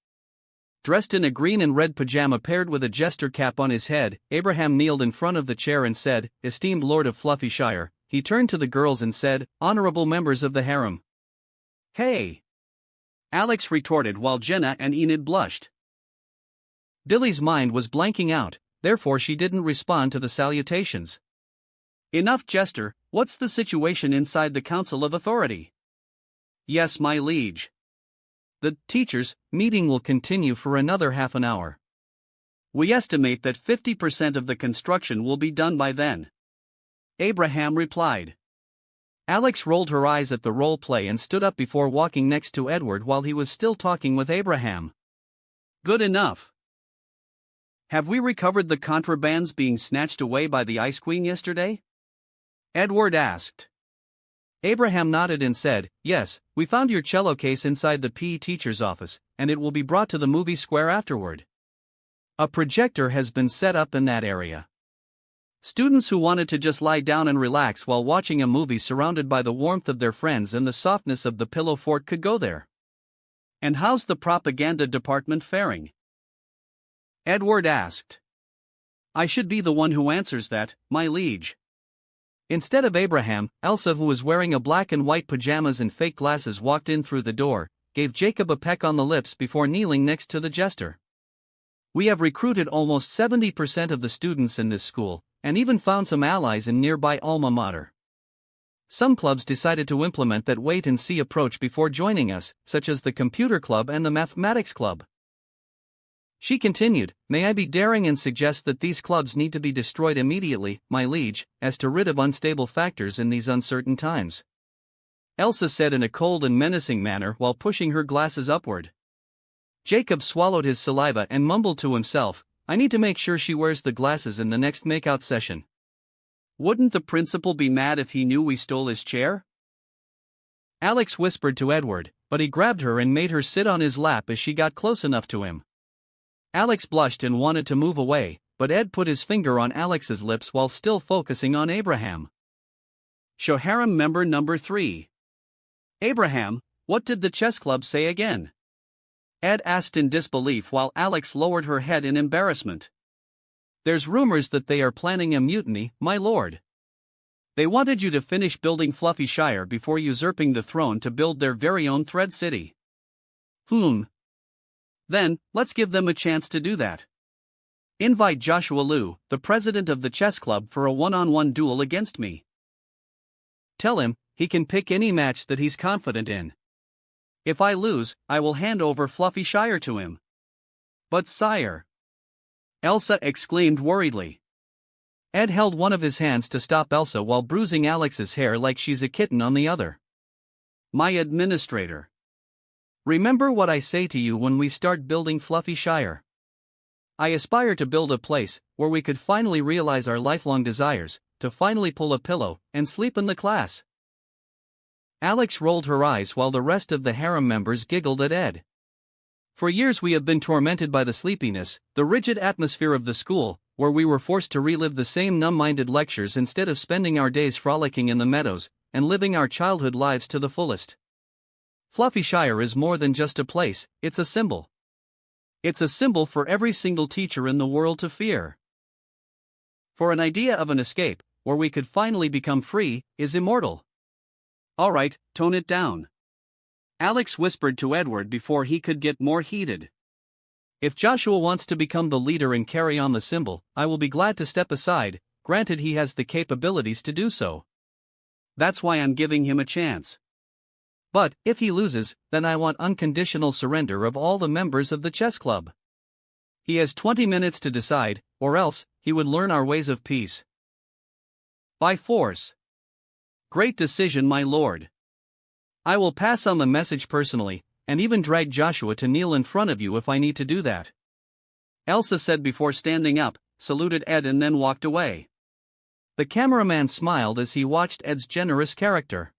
Dressed in a green and red pajama paired with a jester cap on his head, Abraham kneeled in front of the chair and said, "Esteemed Lord of Fluffyshire." He turned to the girls and said, "Honorable members of the harem." "Hey!" Alex retorted while Jenna and Enid blushed. Billy's mind was blanking out, therefore she didn't respond to the salutations. "Enough, jester, what's the situation inside the Council of Authority?" "Yes, my liege. The teachers' meeting will continue for another half an hour. We estimate that 50% of the construction will be done by then," Abraham replied. Alex rolled her eyes at the role play and stood up before walking next to Edward while he was still talking with Abraham. "Good enough. Have we recovered the contrabands being snatched away by the Ice Queen yesterday?" Edward asked. Abraham nodded and said, "Yes, we found your cello case inside the PE teacher's office, and it will be brought to the movie square afterward. A projector has been set up in that area. Students who wanted to just lie down and relax while watching a movie surrounded by the warmth of their friends and the softness of the pillow fort could go there." "And how's the propaganda department faring?" Edward asked. "I should be the one who answers that, my liege." Instead of Abraham, Elsa, who was wearing a black and white pajamas and fake glasses, walked in through the door, gave Jacob a peck on the lips before kneeling next to the jester. "We have recruited almost 70% of the students in this school, and even found some allies in nearby alma mater. Some clubs decided to implement that wait-and-see approach before joining us, such as the Computer Club and the Mathematics Club." She continued, "May I be daring and suggest that these clubs need to be destroyed immediately, my liege, as to rid of unstable factors in these uncertain times," Elsa said in a cold and menacing manner while pushing her glasses upward. Jacob swallowed his saliva and mumbled to himself, "I need to make sure she wears the glasses in the next makeout session. Wouldn't the principal be mad if he knew we stole his chair?" Alex whispered to Edward, but he grabbed her and made her sit on his lap as she got close enough to him. Alex blushed and wanted to move away, but Ed put his finger on Alex's lips while still focusing on Abraham. Show harem member number 3. "Abraham, what did the chess club say again?" Ed asked in disbelief while Alex lowered her head in embarrassment. There's rumors that they are planning a mutiny, my lord. They wanted you to finish building Fluffy Shire before usurping the throne to build their very own Thread City. Then, let's give them a chance to do that. Invite Joshua Liu, the president of the chess club, for a one-on-one duel against me. Tell him he can pick any match that he's confident in. If I lose, I will hand over Fluffy Shire to him. But sire, Elsa exclaimed worriedly. Ed held one of his hands to stop Elsa while bruising Alex's hair like she's a kitten on the other. My administrator. Remember what I say to you when we start building Fluffy Shire. I aspire to build a place where we could finally realize our lifelong desires, to finally pull a pillow and sleep in the class. Alex rolled her eyes while the rest of the harem members giggled at Ed. For years we have been tormented by the sleepiness, the rigid atmosphere of the school, where we were forced to relive the same numb-minded lectures instead of spending our days frolicking in the meadows and living our childhood lives to the fullest. Fluffy Shire is more than just a place, it's a symbol. It's a symbol for every single teacher in the world to fear. For an idea of an escape, where we could finally become free, is immortal. Alright, tone it down. Alex whispered to Edward before he could get more heated. If Joshua wants to become the leader and carry on the symbol, I will be glad to step aside, granted he has the capabilities to do so. That's why I'm giving him a chance. But, if he loses, then I want unconditional surrender of all the members of the chess club. He has 20 minutes to decide, or else, he would learn our ways of peace. By force. Great decision, my lord. I will pass on the message personally, and even drag Joshua to kneel in front of you if I need to do that. Elsa said before standing up, saluted Ed and then walked away. The cameraman smiled as he watched Ed's generous character.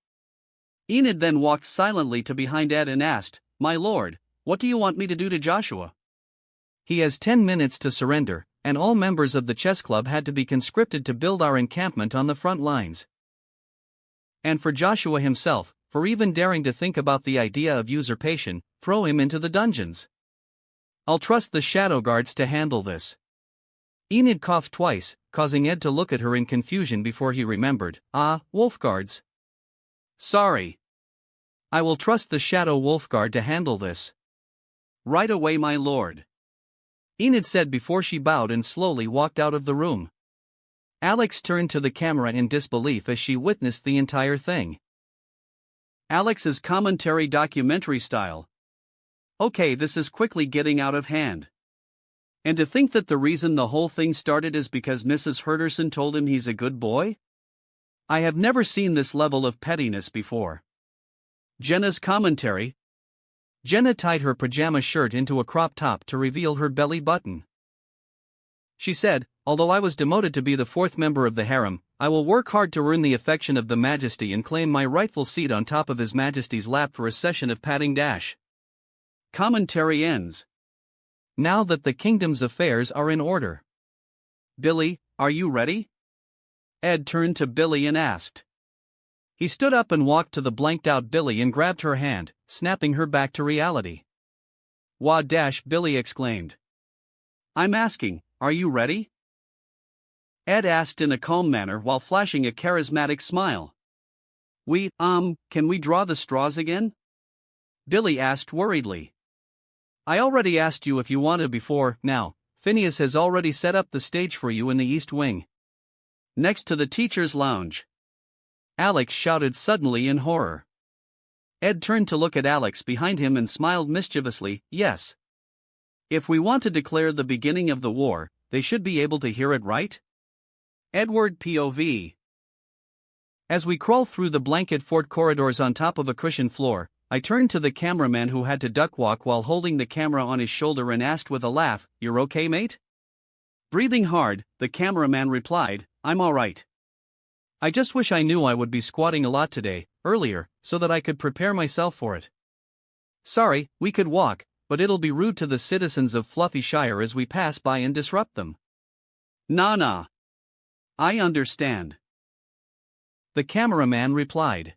Enid then walked silently to behind Ed and asked, My lord, what do you want me to do to Joshua? He has 10 minutes to surrender, and all members of the chess club had to be conscripted to build our encampment on the front lines. And for Joshua himself, for even daring to think about the idea of usurpation, throw him into the dungeons. I'll trust the shadow guards to handle this. Enid coughed twice, causing Ed to look at her in confusion before he remembered, wolf guards. Sorry. I will trust the shadow wolf guard to handle this. Right away, my lord. Enid said before she bowed and slowly walked out of the room. Alex turned to the camera in disbelief as she witnessed the entire thing. Alex's commentary documentary style. Okay, this is quickly getting out of hand. And to think that the reason the whole thing started is because Mrs. Herderson told him he's a good boy? I have never seen this level of pettiness before. Jenna's commentary. Jenna tied her pajama shirt into a crop top to reveal her belly button. She said, although I was demoted to be the 4th member of the harem, I will work hard to earn the affection of the Majesty and claim my rightful seat on top of His Majesty's lap for a session of patting dash. Commentary ends. Now that the kingdom's affairs are in order. Billy, are you ready? Ed turned to Billy and asked. He stood up and walked to the blanked-out Billy and grabbed her hand, snapping her back to reality. Wah dash, Billy exclaimed. I'm asking, are you ready? Ed asked in a calm manner while flashing a charismatic smile. Can we draw the straws again? Billy asked worriedly. I already asked you if you wanted before, now, Phineas has already set up the stage for you in the East Wing. Next to the teacher's lounge. Alex shouted suddenly in horror. Ed turned to look at Alex behind him and smiled mischievously, yes. If we want to declare the beginning of the war, they should be able to hear it, right? Edward POV. As we crawl through the blanket fort corridors on top of a cushioned floor, I turned to the cameraman who had to duck walk while holding the camera on his shoulder and asked with a laugh, "You're okay, mate?" Breathing hard, the cameraman replied, "I'm alright. I just wish I knew I would be squatting a lot today, earlier, so that I could prepare myself for it. Sorry, we could walk, but it'll be rude to the citizens of Fluffy Shire as we pass by and disrupt them." Nah. I understand. The cameraman replied.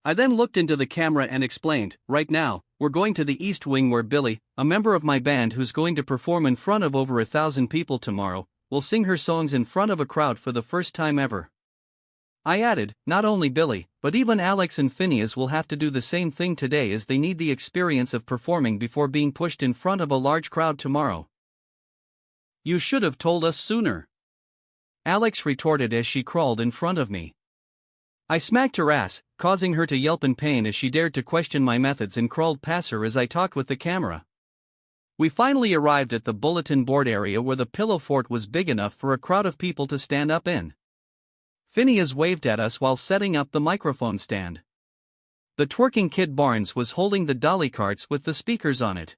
I then looked into the camera and explained, "Right now, we're going to the East Wing where Billy, a member of my band who's going to perform in front of over 1,000 people tomorrow, will sing her songs in front of a crowd for the first time ever. I added, not only Billy, but even Alex and Phineas will have to do the same thing today as they need the experience of performing before being pushed in front of a large crowd tomorrow. You should have told us sooner, Alex retorted as she crawled in front of me. I smacked her ass, causing her to yelp in pain as she dared to question my methods and crawled past her as I talked with the camera. We finally arrived at the bulletin board area where the pillow fort was big enough for a crowd of people to stand up in. Phineas waved at us while setting up the microphone stand. The twerking kid Barnes was holding the dolly carts with the speakers on it.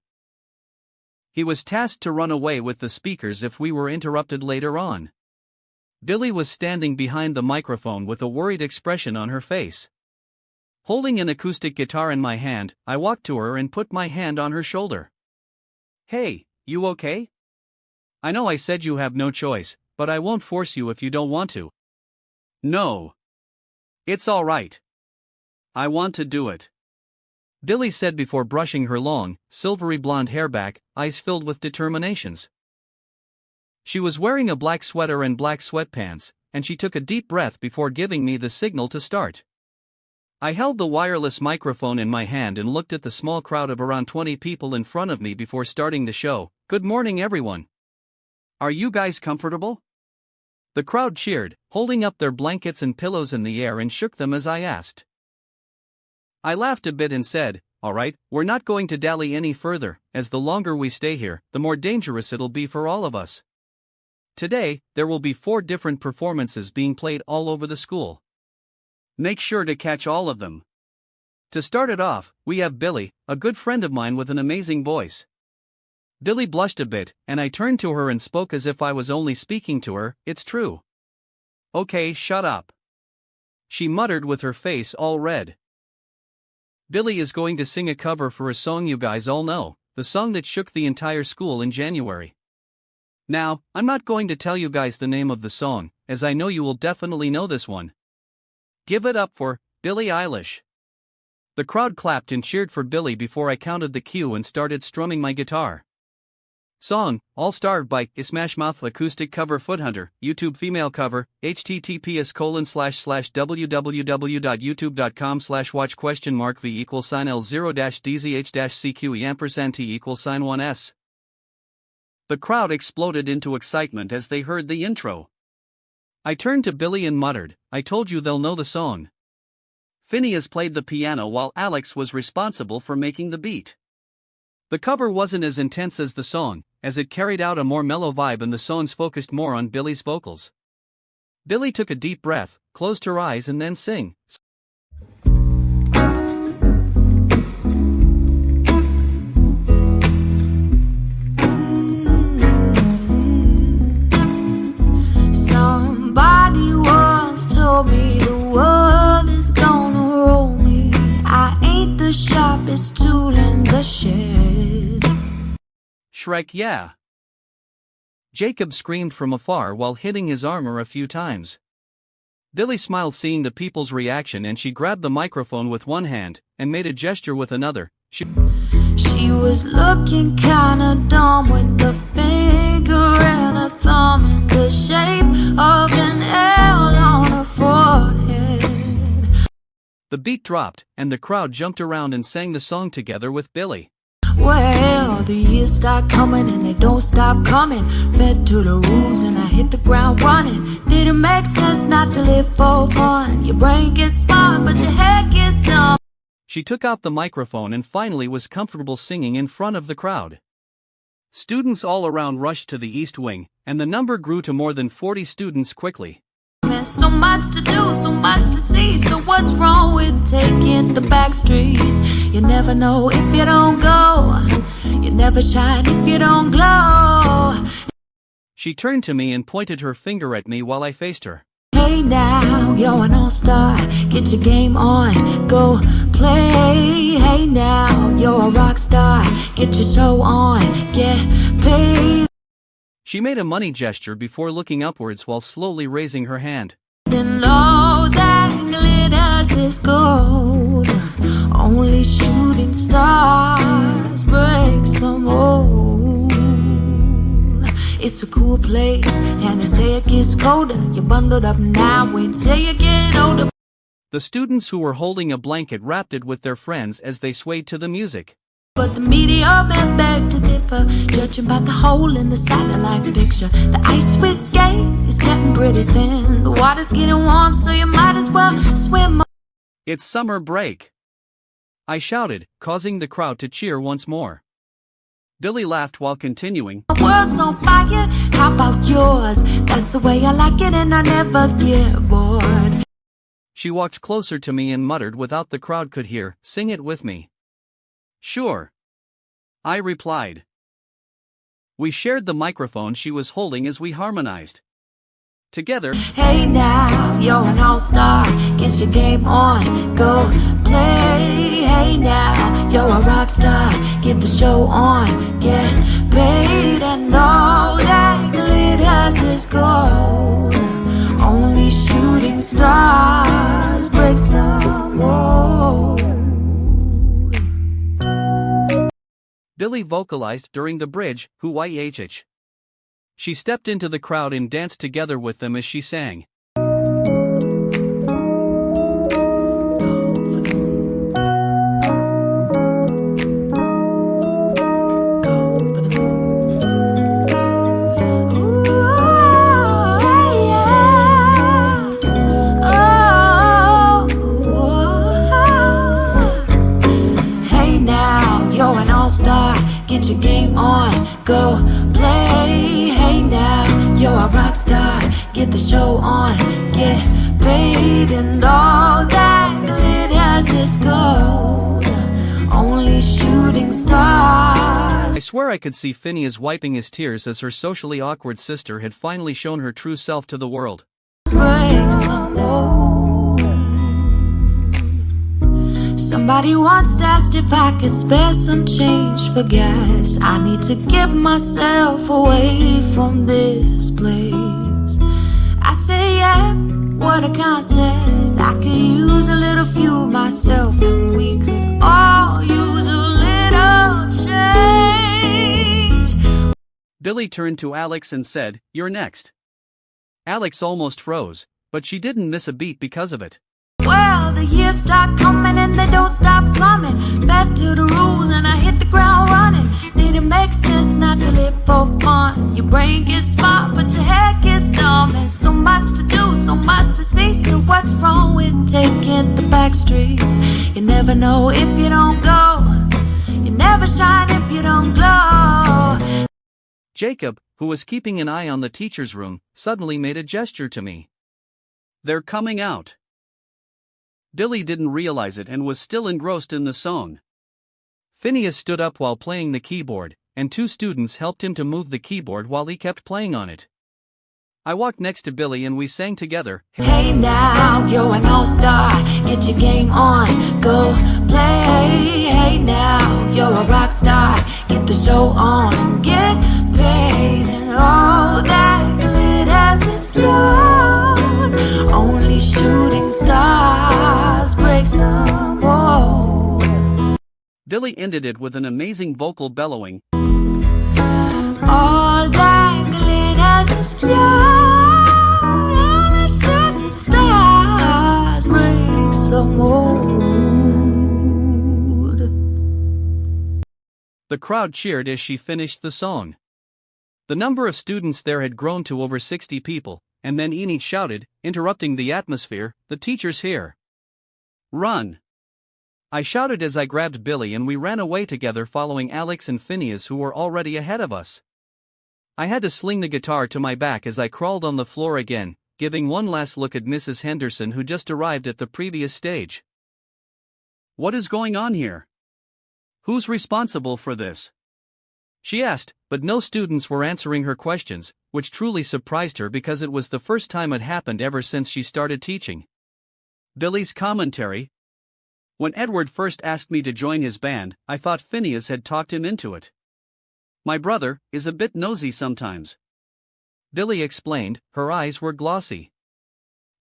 He was tasked to run away with the speakers if we were interrupted later on. Billy was standing behind the microphone with a worried expression on her face. Holding an acoustic guitar in my hand, I walked to her and put my hand on her shoulder. Hey, you okay? I know I said you have no choice, but I won't force you if you don't want to. No. It's all right. I want to do it, Billy said before brushing her long, silvery blonde hair back, eyes filled with determinations. She was wearing a black sweater and black sweatpants, and she took a deep breath before giving me the signal to start. I held the wireless microphone in my hand and looked at the small crowd of around 20 people in front of me before starting the show. Good morning, everyone. Are you guys comfortable? The crowd cheered, holding up their blankets and pillows in the air, and shook them as I asked. I laughed a bit and said, all right, we're not going to dally any further, as the longer we stay here, the more dangerous it'll be for all of us. Today, there will be 4 different performances being played all over the school. Make sure to catch all of them. To start it off, we have Billy, a good friend of mine with an amazing voice. Billy blushed a bit, and I turned to her and spoke as if I was only speaking to her. It's true. Okay, shut up, she muttered with her face all red. Billy is going to sing a cover for a song you guys all know, the song that shook the entire school in January. Now, I'm not going to tell you guys the name of the song, as I know you will definitely know this one. Give it up for Billie Eilish. The crowd clapped and cheered for Billy before I counted the cue and started strumming my guitar. Song, all starred by Smash Mouth acoustic cover Foothunter, YouTube female cover, https://www.youtube.com/watch?v L0-DZH-CQE&T=1S. The crowd exploded into excitement as they heard the intro. I turned to Billy and muttered, I told you they'll know the song. Phineas played the piano while Alex was responsible for making the beat. The cover wasn't as intense as the song, as it carried out a more mellow vibe and the songs focused more on Billy's vocals. Billy took a deep breath, closed her eyes and then sang. Somebody once told me the world is gonna roll me. I ain't the sharpest tool in the shed. Shrek, yeah. Jacob screamed from afar while hitting his armor a few times. Billy smiled seeing the people's reaction and she grabbed the microphone with one hand and made a gesture with another. She was looking kinda dumb with a finger and a thumb in the shape of an L on her forehead. The beat dropped and the crowd jumped around and sang the song together with Billy. Well, the years start coming and they don't stop coming. Fed to the rules and I hit the ground running. Didn't make sense not to live for fun. Your brain gets smart but your head gets dumb. She took out the microphone and finally was comfortable singing in front of the crowd. Students all around rushed to the East Wing, and the number grew to more than 40 students quickly. So much to do, so much to see. So what's wrong with taking the back streets? You never know if you don't go. You never shine if you don't glow. She turned to me and pointed her finger at me while I faced her. Hey now, you're an all-star. Get your game on, go play. Hey now, you're a rock star. Get your show on, get paid. She made a money gesture before looking upwards while slowly raising her hand. And all that glitters is gold. Only shooting stars breaks the mold. It's a cool place, and they say it gets colder. You're bundled up now, wait till you get older. The students who were holding a blanket wrapped it with their friends as they swayed to the music. But the media men beg to differ, judging by the hole in the satellite picture. The ice we skate is getting pretty thin. The water's getting warm, so you might as well swim. It's summer break, I shouted, causing the crowd to cheer once more. Billy laughed while continuing. The world's on fire, how about yours? That's the way I like it, and I never get bored. She walked closer to me and muttered without the crowd could hear, "Sing it with me." "Sure," I replied. We shared the microphone she was holding as we harmonized. Together, hey now, you're an all-star, get your game on, go play. Hey now, you're a rock star, get the show on, get paid, and know that glitters is gold. Only shooting stars break the mold. Billy vocalized during the bridge, "Hoo-yah-h-h." She stepped into the crowd and danced together with them as she sang. Hey now, you're an all-star, get your game on, go play. Hey now, you're a rock star, get the show on, get paid, and all that glitters is gold. Only shooting stars. I swear I could see Phineas wiping his tears as her socially awkward sister had finally shown her true self to the world. Breaks the mold. Somebody once asked if I could spare some change for gas. I need to get myself away from this place. I say, yeah, what a concept. I could use a little fuel myself, and we could all use a little change. Billy turned to Alex and said, "You're next." Alex almost froze, but she didn't miss a beat because of it. Well, the years start coming and they don't stop coming. Back to the rules and I hit the ground running. Did it make sense not to live for fun? Your brain gets smart but your head gets dumb. And so much to do, so much to see. So what's wrong with taking the back streets? You never know if you don't go. You never shine if you don't glow. Jacob, who was keeping an eye on the teacher's room, suddenly made a gesture to me. "They're coming out." Billy didn't realize it and was still engrossed in the song. Phineas stood up while playing the keyboard, and two students helped him to move the keyboard while he kept playing on it. I walked next to Billy and we sang together. Hey now, you're an all-star, get your game on, go play. Hey now, you're a rock star, get the show on and get paid. And all that glitters is gold. Only shooting stars breaks the mold. Billy ended it with an amazing vocal bellowing. All that glitters is gold. Only shooting stars breaks the mold. The crowd cheered as she finished the song. The number of students there had grown to over 60 people, and then Enid shouted, interrupting the atmosphere, "The teacher's here. Run!" I shouted as I grabbed Billy and we ran away together following Alex and Phineas who were already ahead of us. I had to sling the guitar to my back as I crawled on the floor again, giving one last look at Mrs. Henderson who just arrived at the previous stage. "What is going on here? Who's responsible for this?" she asked, but no students were answering her questions, which truly surprised her because it was the first time it happened ever since she started teaching. Billy's commentary. When Edward first asked me to join his band, I thought Phineas had talked him into it. "My brother is a bit nosy sometimes," Billy explained, her eyes were glossy.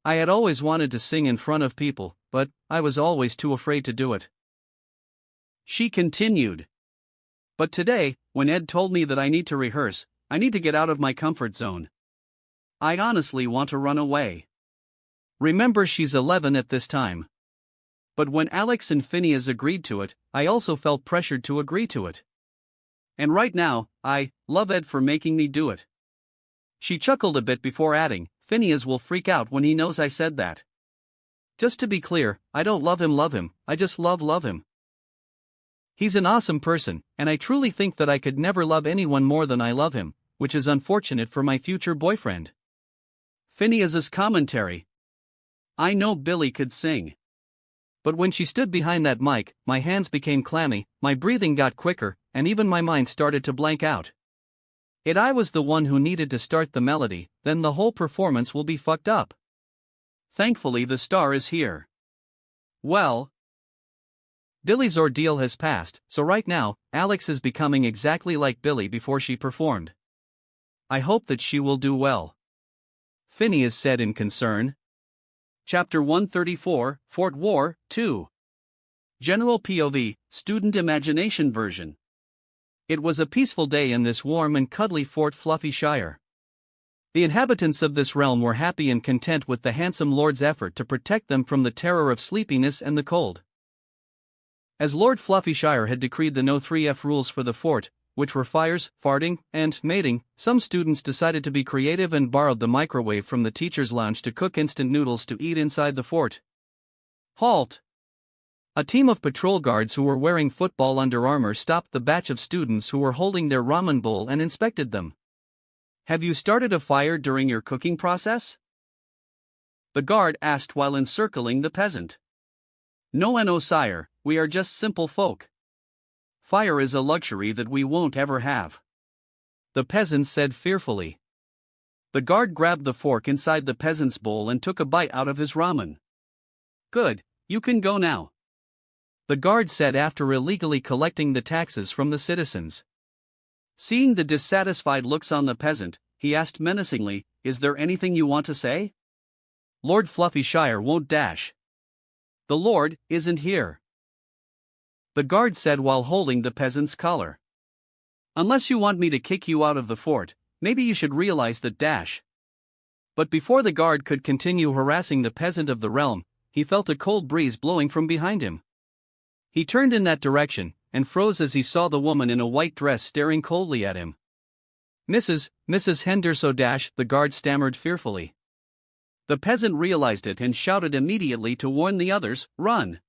"I had always wanted to sing in front of people, but I was always too afraid to do it." She continued. "But today, when Ed told me that I need to rehearse, I need to get out of my comfort zone. I honestly want to run away. Remember, she's 11 at this time. But when Alex and Phineas agreed to it, I also felt pressured to agree to it. And right now, I love Ed for making me do it. She chuckled a bit before adding, Phineas will freak out when he knows I said that. Just to be clear, I don't love him, I just love him. He's an awesome person, and I truly think that I could never love anyone more than I love him, which is unfortunate for my future boyfriend. Phineas's commentary. I know Billy could sing. But when she stood behind that mic, my hands became clammy, my breathing got quicker, and even my mind started to blank out. I was the one who needed to start the melody, then the whole performance will be fucked up. Thankfully the star is here. Well, Billy's ordeal has passed, so right now, Alex is becoming exactly like Billy before she performed. I hope that she will do well. Phineas said in concern. Chapter 134, Fort War, 2. General POV, Student Imagination Version. It was a peaceful day in this warm and cuddly Fort Fluffy Shire. The inhabitants of this realm were happy and content with the handsome lord's effort to protect them from the terror of sleepiness and the cold. As Lord Fluffyshire had decreed the no 3F rules for the fort, which were fires, farting, and mating, some students decided to be creative and borrowed the microwave from the teacher's lounge to cook instant noodles to eat inside the fort. Halt! A team of patrol guards who were wearing football under armor stopped the batch of students who were holding their ramen bowl and inspected them. Have you started a fire during your cooking process? The guard asked while encircling the peasant. No, sire, we are just simple folk. Fire is a luxury that we won't ever have. The peasant said fearfully. The guard grabbed the fork inside the peasant's bowl and took a bite out of his ramen. Good, you can go now. The guard said after illegally collecting the taxes from the citizens. Seeing the dissatisfied looks on the peasant, he asked menacingly, Is there anything you want to say? Lord Fluffyshire won't dash. The Lord isn't here. The guard said while holding the peasant's collar. Unless you want me to kick you out of the fort, maybe you should realize that dash. But before the guard could continue harassing the peasant of the realm, he felt a cold breeze blowing from behind him. He turned in that direction, and froze as he saw the woman in a white dress staring coldly at him. Mrs. Henderson dash, the guard stammered fearfully. The peasant realized it and shouted immediately to warn the others, Run!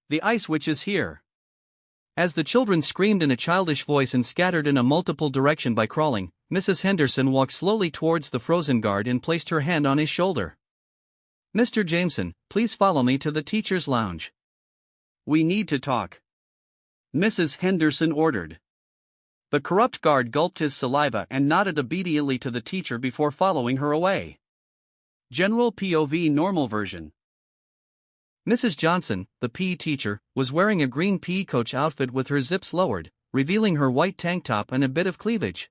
The ice witch is here. As the children screamed in a childish voice and scattered in a multiple direction by crawling, Mrs. Henderson walked slowly towards the frozen guard and placed her hand on his shoulder. Mr. Jameson, please follow me to the teacher's lounge. We need to talk. Mrs. Henderson ordered. The corrupt guard gulped his saliva and nodded obediently to the teacher before following her away. General POV Normal Version. Mrs. Johnson, the PE teacher, was wearing a green PE coach outfit with her zips lowered, revealing her white tank top and a bit of cleavage.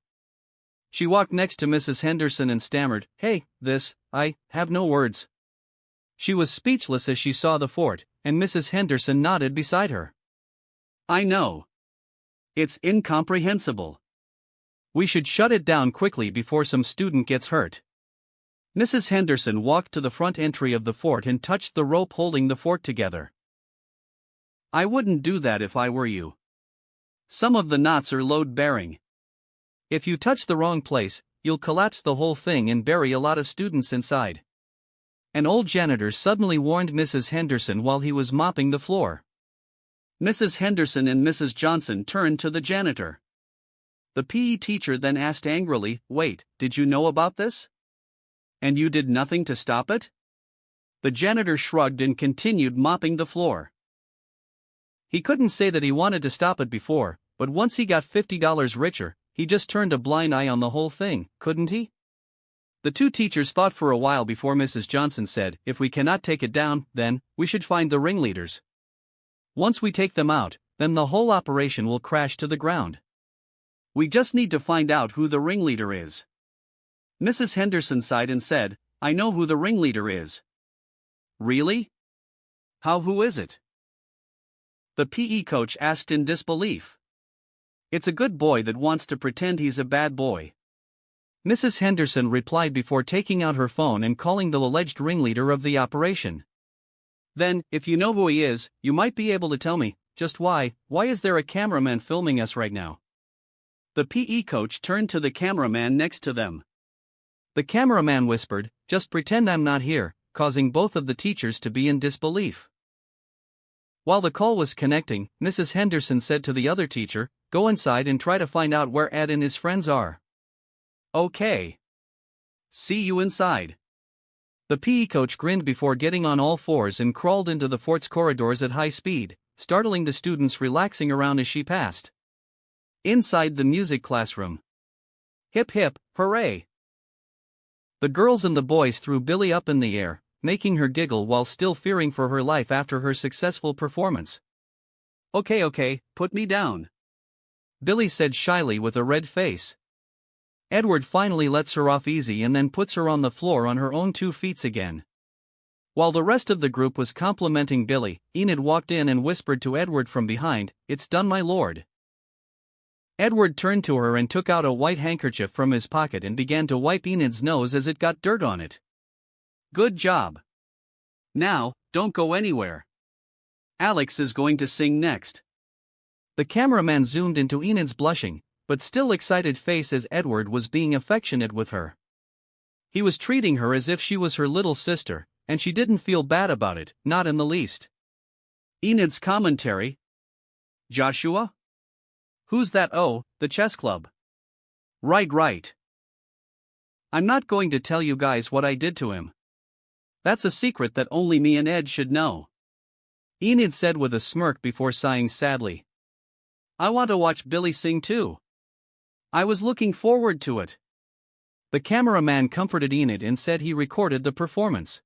She walked next to Mrs. Henderson and stammered, I have no words. She was speechless as she saw the fort, and Mrs. Henderson nodded beside her. I know. It's incomprehensible. We should shut it down quickly before some student gets hurt. Mrs. Henderson walked to the front entry of the fort and touched the rope holding the fort together. I wouldn't do that if I were you. Some of the knots are load-bearing. If you touch the wrong place, you'll collapse the whole thing and bury a lot of students inside. An old janitor suddenly warned Mrs. Henderson while he was mopping the floor. Mrs. Henderson and Mrs. Johnson turned to the janitor. The PE teacher then asked angrily, Wait, did you know about this? And you did nothing to stop it? The janitor shrugged and continued mopping the floor. He couldn't say that he wanted to stop it before, but once he got $50 richer, he just turned a blind eye on the whole thing, couldn't he? The two teachers thought for a while before Mrs. Johnson said, If we cannot take it down, then, we should find the ringleaders. Once we take them out, then the whole operation will crash to the ground. We just need to find out who the ringleader is. Mrs. Henderson sighed and said, I know who the ringleader is. Really? Who is it? The PE coach asked in disbelief. It's a good boy that wants to pretend he's a bad boy. Mrs. Henderson replied before taking out her phone and calling the alleged ringleader of the operation. Then, if you know who he is, you might be able to tell me, just why is there a cameraman filming us right now? The PE coach turned to the cameraman next to them. The cameraman whispered, just pretend I'm not here, causing both of the teachers to be in disbelief. While the call was connecting, Mrs. Henderson said to the other teacher, go inside and try to find out where Ed and his friends are. Okay. See you inside. The PE coach grinned before getting on all fours and crawled into the fort's corridors at high speed, startling the students relaxing around as she passed. Inside the music classroom. Hip hip, hooray! The girls and the boys threw Billy up in the air, making her giggle while still fearing for her life after her successful performance. Okay, put me down, Billy said shyly with a red face. Edward finally lets her off easy and then puts her on the floor on her own 2 feet again. While the rest of the group was complimenting Billy, Enid walked in and whispered to Edward from behind, "It's done, my lord." Edward turned to her and took out a white handkerchief from his pocket and began to wipe Enid's nose as it got dirt on it. Good job. Now, don't go anywhere. Alex is going to sing next. The cameraman zoomed into Enid's blushing, but still excited face as Edward was being affectionate with her. He was treating her as if she was her little sister, and she didn't feel bad about it, not in the least. Enid's commentary. Joshua? Who's that? Oh, the chess club. Right. I'm not going to tell you guys what I did to him. That's a secret that only me and Ed should know. Enid said with a smirk before sighing sadly. I want to watch Billy sing too. I was looking forward to it. The cameraman comforted Enid and said he recorded the performance.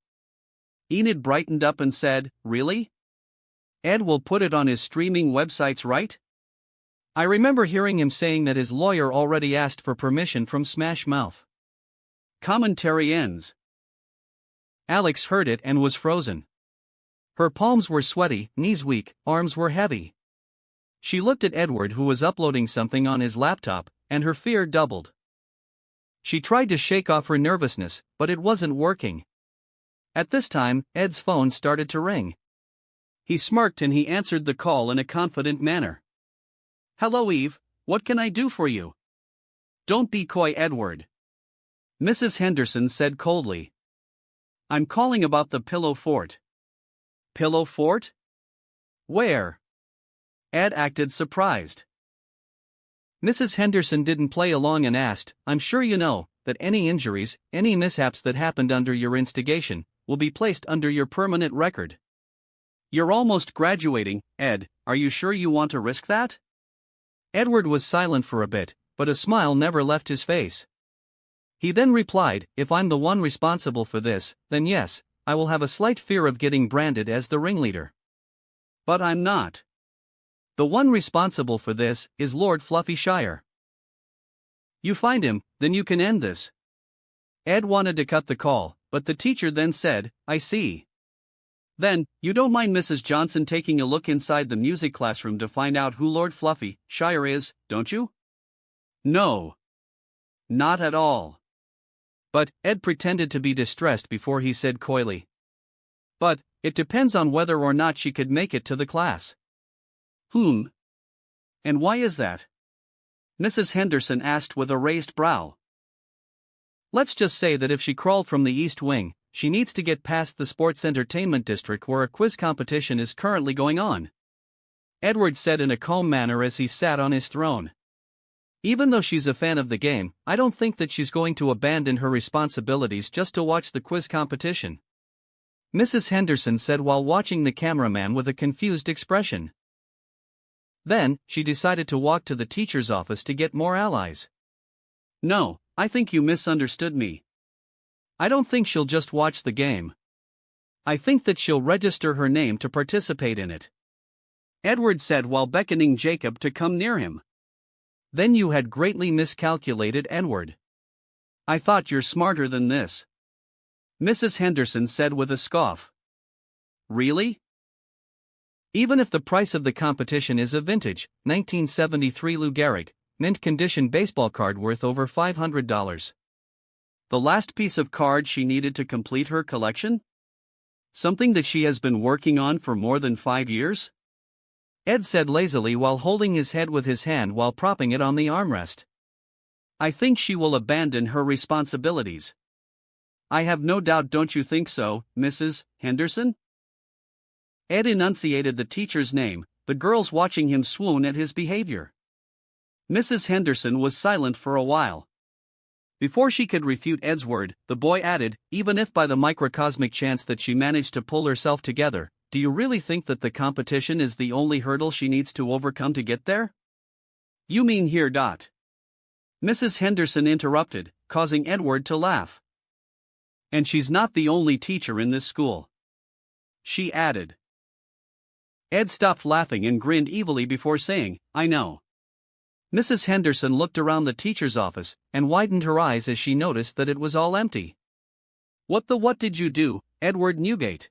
Enid brightened up and said, Really? Ed will put it on his streaming websites, right? I remember hearing him saying that his lawyer already asked for permission from Smash Mouth. Commentary ends. Alex heard it and was frozen. Her palms were sweaty, knees weak, arms were heavy. She looked at Edward, who was uploading something on his laptop, and her fear doubled. She tried to shake off her nervousness, but it wasn't working. At this time, Ed's phone started to ring. He smirked and he answered the call in a confident manner. Hello, Eve, what can I do for you? Don't be coy, Edward. Mrs. Henderson said coldly. I'm calling about the Pillow Fort. Pillow Fort? Where? Ed acted surprised. Mrs. Henderson didn't play along and asked, I'm sure you know that any injuries, any mishaps that happened under your instigation, will be placed under your permanent record. You're almost graduating, Ed, are you sure you want to risk that? Edward was silent for a bit, but a smile never left his face. He then replied, If I'm the one responsible for this, then yes, I will have a slight fear of getting branded as the ringleader. But I'm not. The one responsible for this is Lord Fluffyshire. You find him, then you can end this. Ed wanted to cut the call, but the teacher then said, I see. Then, you don't mind Mrs. Johnson taking a look inside the music classroom to find out who Lord Fluffyshire is, don't you? No. Not at all. But, Ed pretended to be distressed before he said coyly. But, it depends on whether or not she could make it to the class. And why is that? Mrs. Henderson asked with a raised brow. Let's just say that if she crawled from the East Wing, she needs to get past the Sports Entertainment District where a quiz competition is currently going on. Edward said in a calm manner as he sat on his throne. Even though she's a fan of the game, I don't think that she's going to abandon her responsibilities just to watch the quiz competition. Mrs. Henderson said while watching the cameraman with a confused expression. Then, she decided to walk to the teacher's office to get more allies. No, I think you misunderstood me. I don't think she'll just watch the game. I think that she'll register her name to participate in it. Edward said while beckoning Jacob to come near him. Then you had greatly miscalculated, Edward. I thought you're smarter than this. Mrs. Henderson said with a scoff. Really? Even if the price of the competition is a vintage, 1973 Lou Gehrig, mint condition baseball card worth over $500. The last piece of card she needed to complete her collection? Something that she has been working on for more than 5 years? Ed said lazily while holding his head with his hand while propping it on the armrest. I think she will abandon her responsibilities. I have no doubt, don't you think so, Mrs. Henderson? Ed enunciated the teacher's name, the girls watching him swoon at his behavior. Mrs. Henderson was silent for a while. Before she could refute Ed's word, the boy added, even if by the microcosmic chance that she managed to pull herself together, do you really think that the competition is the only hurdle she needs to overcome to get there? You mean here. Mrs. Henderson interrupted, causing Edward to laugh. And she's not the only teacher in this school. She added. Ed stopped laughing and grinned evilly before saying, I know. Mrs. Henderson looked around the teacher's office and widened her eyes as she noticed that it was all empty. What did you do, Edward Newgate?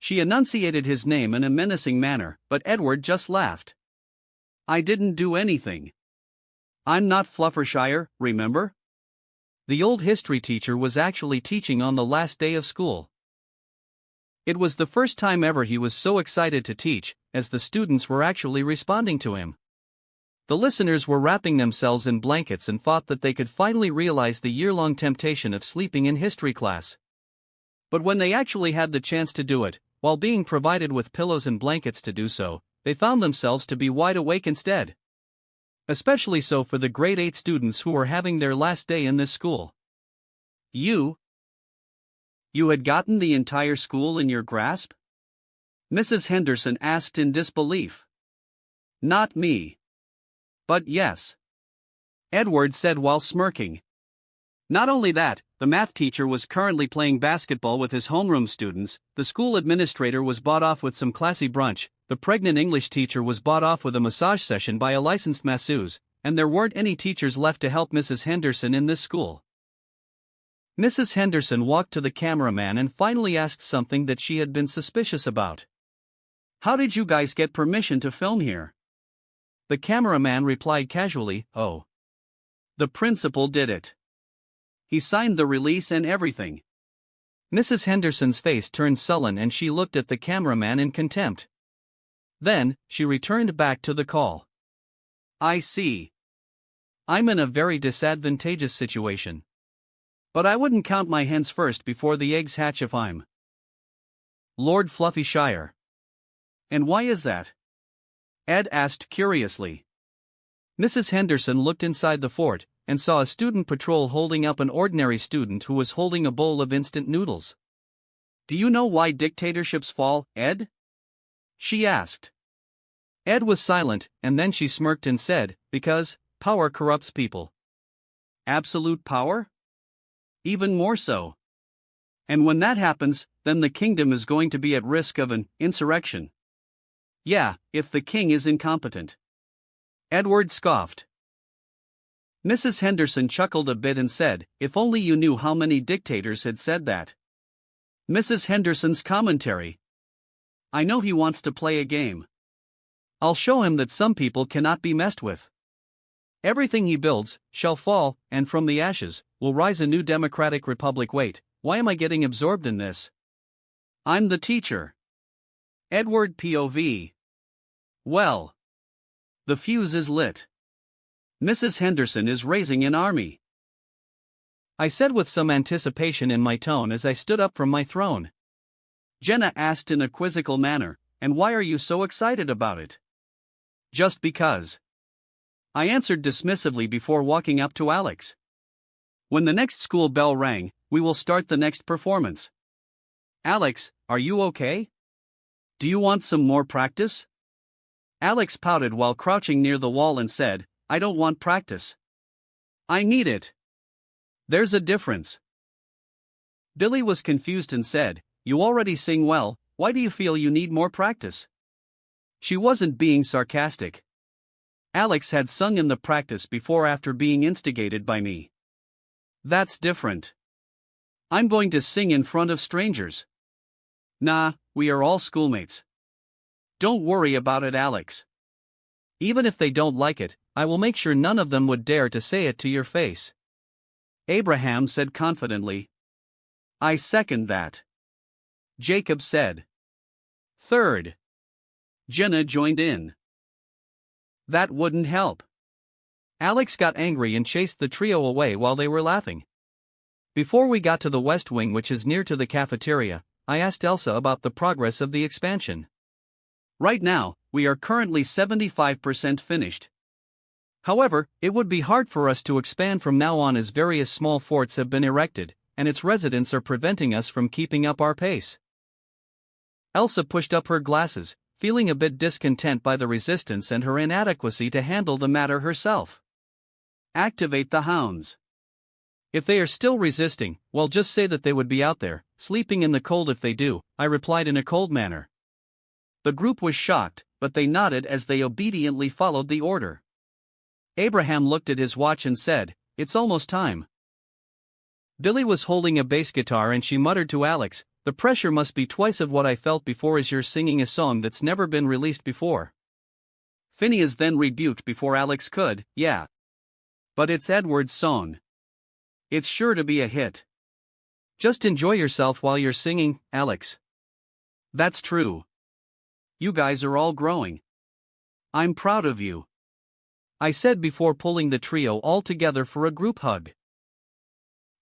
She enunciated his name in a menacing manner, but Edward just laughed. I didn't do anything. I'm not Fluffershire, remember? The old history teacher was actually teaching on the last day of school. It was the first time ever he was so excited to teach, as the students were actually responding to him. The listeners were wrapping themselves in blankets and thought that they could finally realize the year-long temptation of sleeping in history class. But when they actually had the chance to do it, while being provided with pillows and blankets to do so, they found themselves to be wide awake instead. Especially so for the grade 8 students who were having their last day in this school. You had gotten the entire school in your grasp? Mrs. Henderson asked in disbelief. Not me. But yes. Edward said while smirking. Not only that, the math teacher was currently playing basketball with his homeroom students, the school administrator was bought off with some classy brunch, the pregnant English teacher was bought off with a massage session by a licensed masseuse, and there weren't any teachers left to help Mrs. Henderson in this school. Mrs. Henderson walked to the cameraman and finally asked something that she had been suspicious about. How did you guys get permission to film here? The cameraman replied casually, Oh. The principal did it. He signed the release and everything. Mrs. Henderson's face turned sullen and she looked at the cameraman in contempt. Then, she returned back to the call. I see. I'm in a very disadvantageous situation. But I wouldn't count my hens first before the eggs hatch if I'm Lord Fluffyshire. And why is that? Ed asked curiously. Mrs. Henderson looked inside the fort and saw a student patrol holding up an ordinary student who was holding a bowl of instant noodles. Do you know why dictatorships fall, Ed? She asked. Ed was silent, and then she smirked and said, Because power corrupts people. Absolute power? Even more so. And when that happens, then the kingdom is going to be at risk of an insurrection. Yeah, if the king is incompetent. Edward scoffed. Mrs. Henderson chuckled a bit and said, If only you knew how many dictators had said that. Mrs. Henderson's commentary. I know he wants to play a game. I'll show him that some people cannot be messed with. Everything he builds shall fall, and from the ashes will rise a new democratic republic. Wait, why am I getting absorbed in this? I'm the teacher. Edward POV. Well. The fuse is lit. Mrs. Henderson is raising an army. I said with some anticipation in my tone as I stood up from my throne. Jenna asked in a quizzical manner, And why are you so excited about it? Just because. I answered dismissively before walking up to Alex. When the next school bell rang, we will start the next performance. Alex, are you okay? Do you want some more practice? Alex pouted while crouching near the wall and said, I don't want practice. I need it. There's a difference. Billy was confused and said, You already sing well, why do you feel you need more practice? She wasn't being sarcastic. Alex had sung in the practice before after being instigated by me. That's different. I'm going to sing in front of strangers. Nah, we are all schoolmates. Don't worry about it, Alex. Even if they don't like it, I will make sure none of them would dare to say it to your face. Abraham said confidently. I second that. Jacob said. Third. Jenna joined in. That wouldn't help. Alex got angry and chased the trio away while they were laughing. Before we got to the West Wing, which is near to the cafeteria, I asked Elsa about the progress of the expansion. Right now, we are currently 75% finished. However, it would be hard for us to expand from now on as various small forts have been erected, and its residents are preventing us from keeping up our pace. Elsa pushed up her glasses, feeling a bit discontent by the resistance and her inadequacy to handle the matter herself. Activate the hounds. If they are still resisting, well, just say that they would be out there, sleeping in the cold if they do, I replied in a cold manner. The group was shocked, but they nodded as they obediently followed the order. Abraham looked at his watch and said, It's almost time. Billy was holding a bass guitar and she muttered to Alex, The pressure must be twice of what I felt before as you're singing a song that's never been released before. Phineas then rebuked before Alex could, Yeah. But it's Edward's song. It's sure to be a hit. Just enjoy yourself while you're singing, Alex. That's true. You guys are all growing. I'm proud of you. I said before pulling the trio all together for a group hug.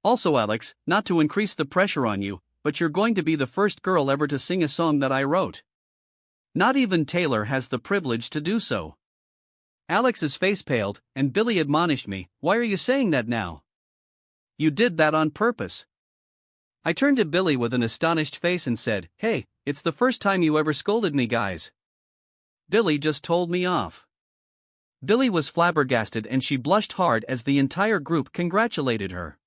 Also, Alex, not to increase the pressure on you, but you're going to be the first girl ever to sing a song that I wrote. Not even Taylor has the privilege to do so. Alex's face paled, and Billy admonished me, Why are you saying that now? You did that on purpose. I turned to Billy with an astonished face and said, Hey, it's the first time you ever scolded me, guys. Billy just told me off. Billy was flabbergasted and she blushed hard as the entire group congratulated her.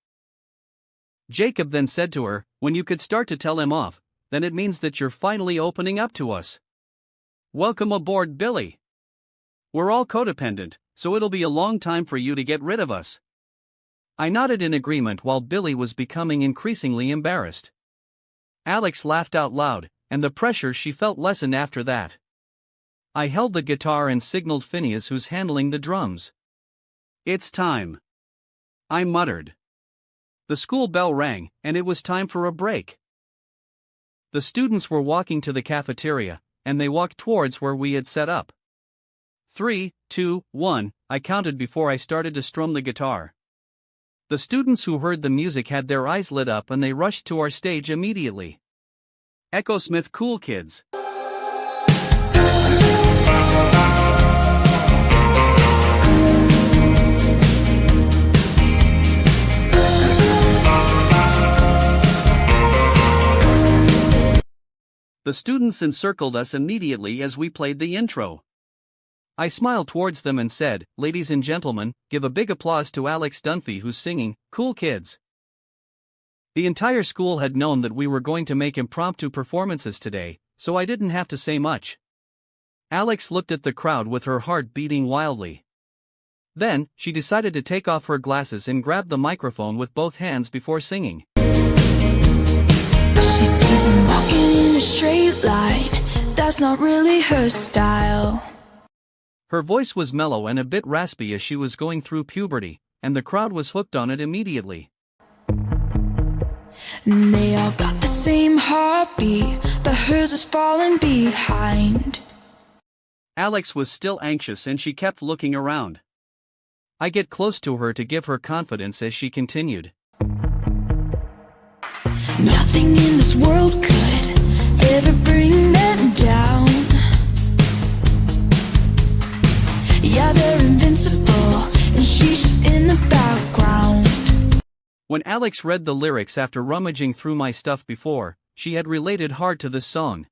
Jacob then said to her, When you could start to tell him off, then it means that you're finally opening up to us. Welcome aboard, Billy. We're all codependent, so it'll be a long time for you to get rid of us. I nodded in agreement while Billy was becoming increasingly embarrassed. Alex laughed out loud, and the pressure she felt lessened after that. I held the guitar and signaled Phineas, who's handling the drums. It's time. I muttered. The school bell rang, and it was time for a break. The students were walking to the cafeteria, and they walked towards where we had set up. 3, 2, 1, I counted before I started to strum the guitar. The students who heard the music had their eyes lit up and they rushed to our stage immediately. Echo Smith Cool Kids. The students encircled us immediately as we played the intro. I smiled towards them and said, Ladies and gentlemen, give a big applause to Alex Dunphy, who's singing Cool Kids. The entire school had known that we were going to make impromptu performances today, so I didn't have to say much. Alex looked at the crowd with her heart beating wildly. Then, she decided to take off her glasses and grab the microphone with both hands before singing. She sees him walking in a straight line. That's not really her style. Her voice was mellow and a bit raspy as she was going through puberty, and the crowd was hooked on it immediately. And they all got the same heartbeat, but hers is falling behind. Alex was still anxious and she kept looking around. I get close to her to give her confidence as she continued. Nothing in this world could ever bring them down. Yeah, they're invincible, and she's just in the background. When Alex read the lyrics after rummaging through my stuff before, she had related hard to this song.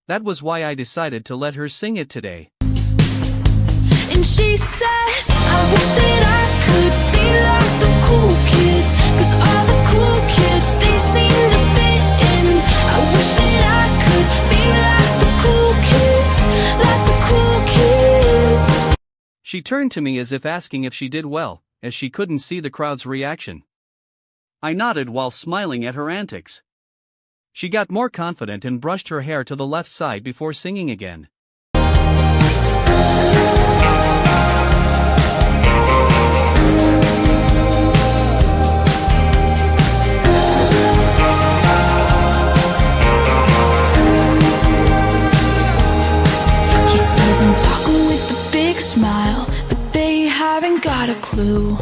That was why I decided to let her sing it today. And she says, I wish that I could be like the cool kids, 'cause all the cool kids, they seem to fit in. I wish that I could be like the cool kids, like the cool kids. She turned to me as if asking if she did well, as she couldn't see the crowd's reaction. I nodded while smiling at her antics. She got more confident and brushed her hair to the left side before singing again. He says I'm talking with a big smile, but they haven't got a clue.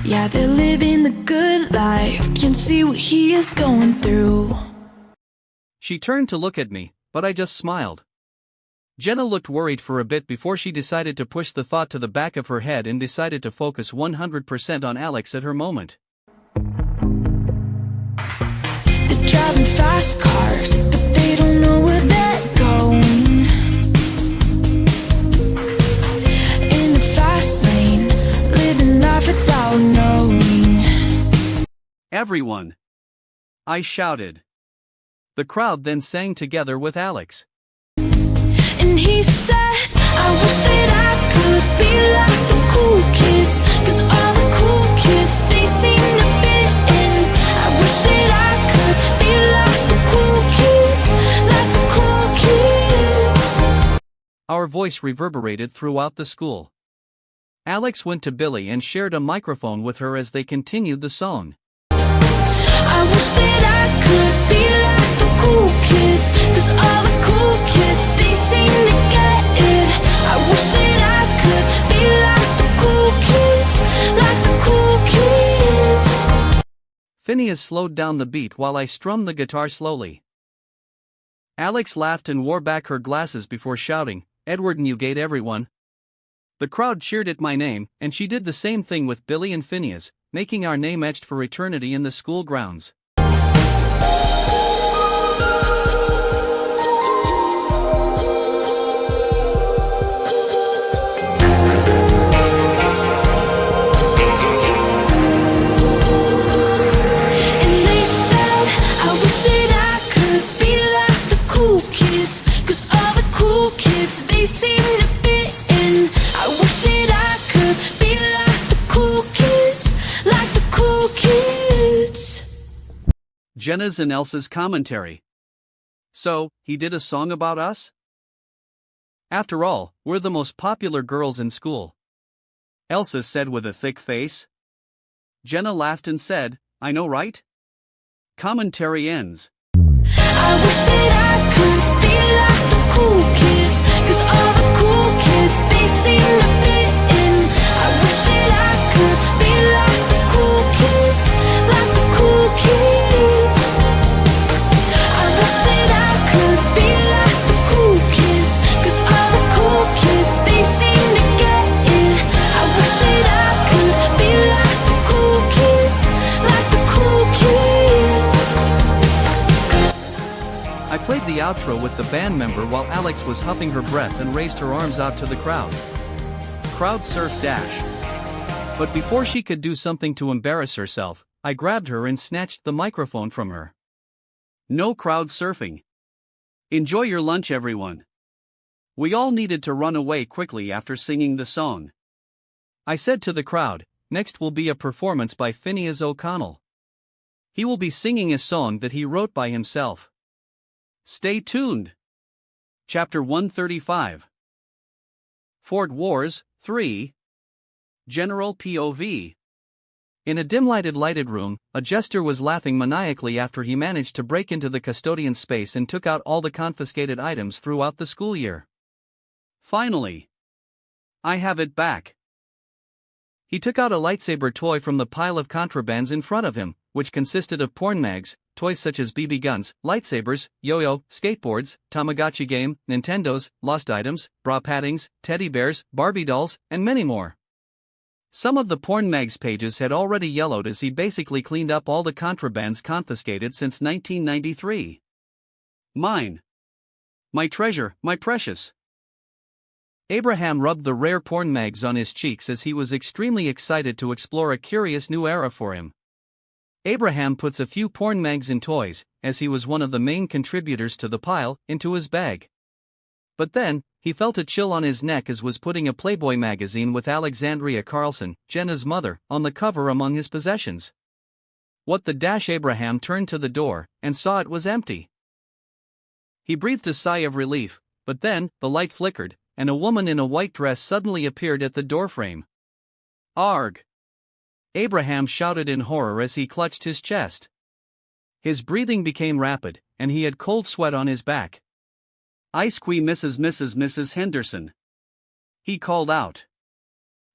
Yeah, they're living the good life, can't see what he is going through. She turned to look at me, but I just smiled. Jenna looked worried for a bit before she decided to push the thought to the back of her head and decided to focus 100% on Alex at her moment. They're driving fast cars, but they don't know where they're going. In the fast lane, living life without knowing. Everyone! I shouted. The crowd then sang together with Alex. And he says, I wish that I could be like the cool kids, 'cause all the cool kids, they seem to fit in. I wish that I could be like the cool kids, like the cool kids. Our voice reverberated throughout the school. Alex went to Billy and shared a microphone with her as they continued the song. I wish that I could be like the cool kids, 'cause all the cool kids, they seem to get it. I wish that I could be like the cool kids, like the cool kids. Phineas slowed down the beat while I strummed the guitar slowly. Alex laughed and wore back her glasses before shouting, Edward Newgate everyone. The crowd cheered at my name, and she did the same thing with Billy and Phineas, making our name etched for eternity in the school grounds. And they said, I wish that I could be like the cool kids, 'cause all the cool kids, they seem to fit in. I wish that I could be like the cool kids, like the cool kids. Jenna's and Elsa's commentary. So, he did a song about us? After all, we're the most popular girls in school. Elsa said with a thick face. Jenna laughed and said, I know right? Commentary ends. I wish that I could be like the cool kids, 'cause all the cool kids, they seem to fit in. I wish that I could be like the cool kids, like the cool kids. I wish that I could be like the cool kids, 'cause all the cool kids, they seem to get it. I wish that I could be like the cool kids, like the cool kids. I played the outro with the band member while Alex was huffing her breath and raised her arms out to the crowd. Crowd surf dash. But before she could do something to embarrass herself, I grabbed her and snatched the microphone from her. No crowd surfing. Enjoy your lunch everyone. We all needed to run away quickly after singing the song. I said to the crowd, next will be a performance by Phineas O'Connell. He will be singing a song that he wrote by himself. Stay tuned. Chapter 135. Fort Wars 3. General POV. In a dim-lighted room, a jester was laughing maniacally after he managed to break into the custodian's space and took out all the confiscated items throughout the school year. Finally! I have it back. He took out a lightsaber toy from the pile of contrabands in front of him, which consisted of porn mags, toys such as BB guns, lightsabers, yo-yo, skateboards, Tamagotchi game, Nintendos, lost items, bra paddings, teddy bears, Barbie dolls, and many more. Some of the porn mags pages had already yellowed as he basically cleaned up all the contrabands confiscated since 1993. Mine. My treasure, my precious. Abraham rubbed the rare porn mags on his cheeks as he was extremely excited to explore a curious new era for him. Abraham puts a few porn mags and toys, as he was one of the main contributors to the pile, into his bag. But then, he felt a chill on his neck as was putting a Playboy magazine with Alexandria Carlson, Jenna's mother, on the cover among his possessions. What the dash Abraham turned to the door, and saw it was empty. He breathed a sigh of relief, but then, the light flickered, and a woman in a white dress suddenly appeared at the doorframe. "Arg!" Abraham shouted in horror as he clutched his chest. His breathing became rapid, and he had cold sweat on his back. "Ice Queen Mrs. Henderson," he called out.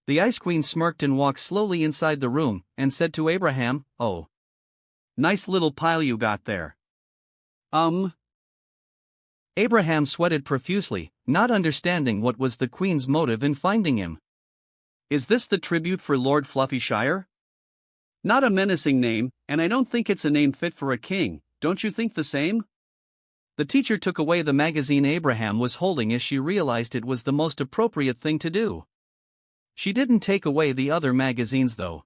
The Ice Queen smirked and walked slowly inside the room, and said to Abraham, "Oh. Nice little pile you got there." Abraham sweated profusely, not understanding what was the Queen's motive in finding him. "Is this the tribute for Lord Fluffyshire? Not a menacing name, and I don't think it's a name fit for a king, don't you think the same?" The teacher took away the magazine Abraham was holding as she realized it was the most appropriate thing to do. She didn't take away the other magazines though.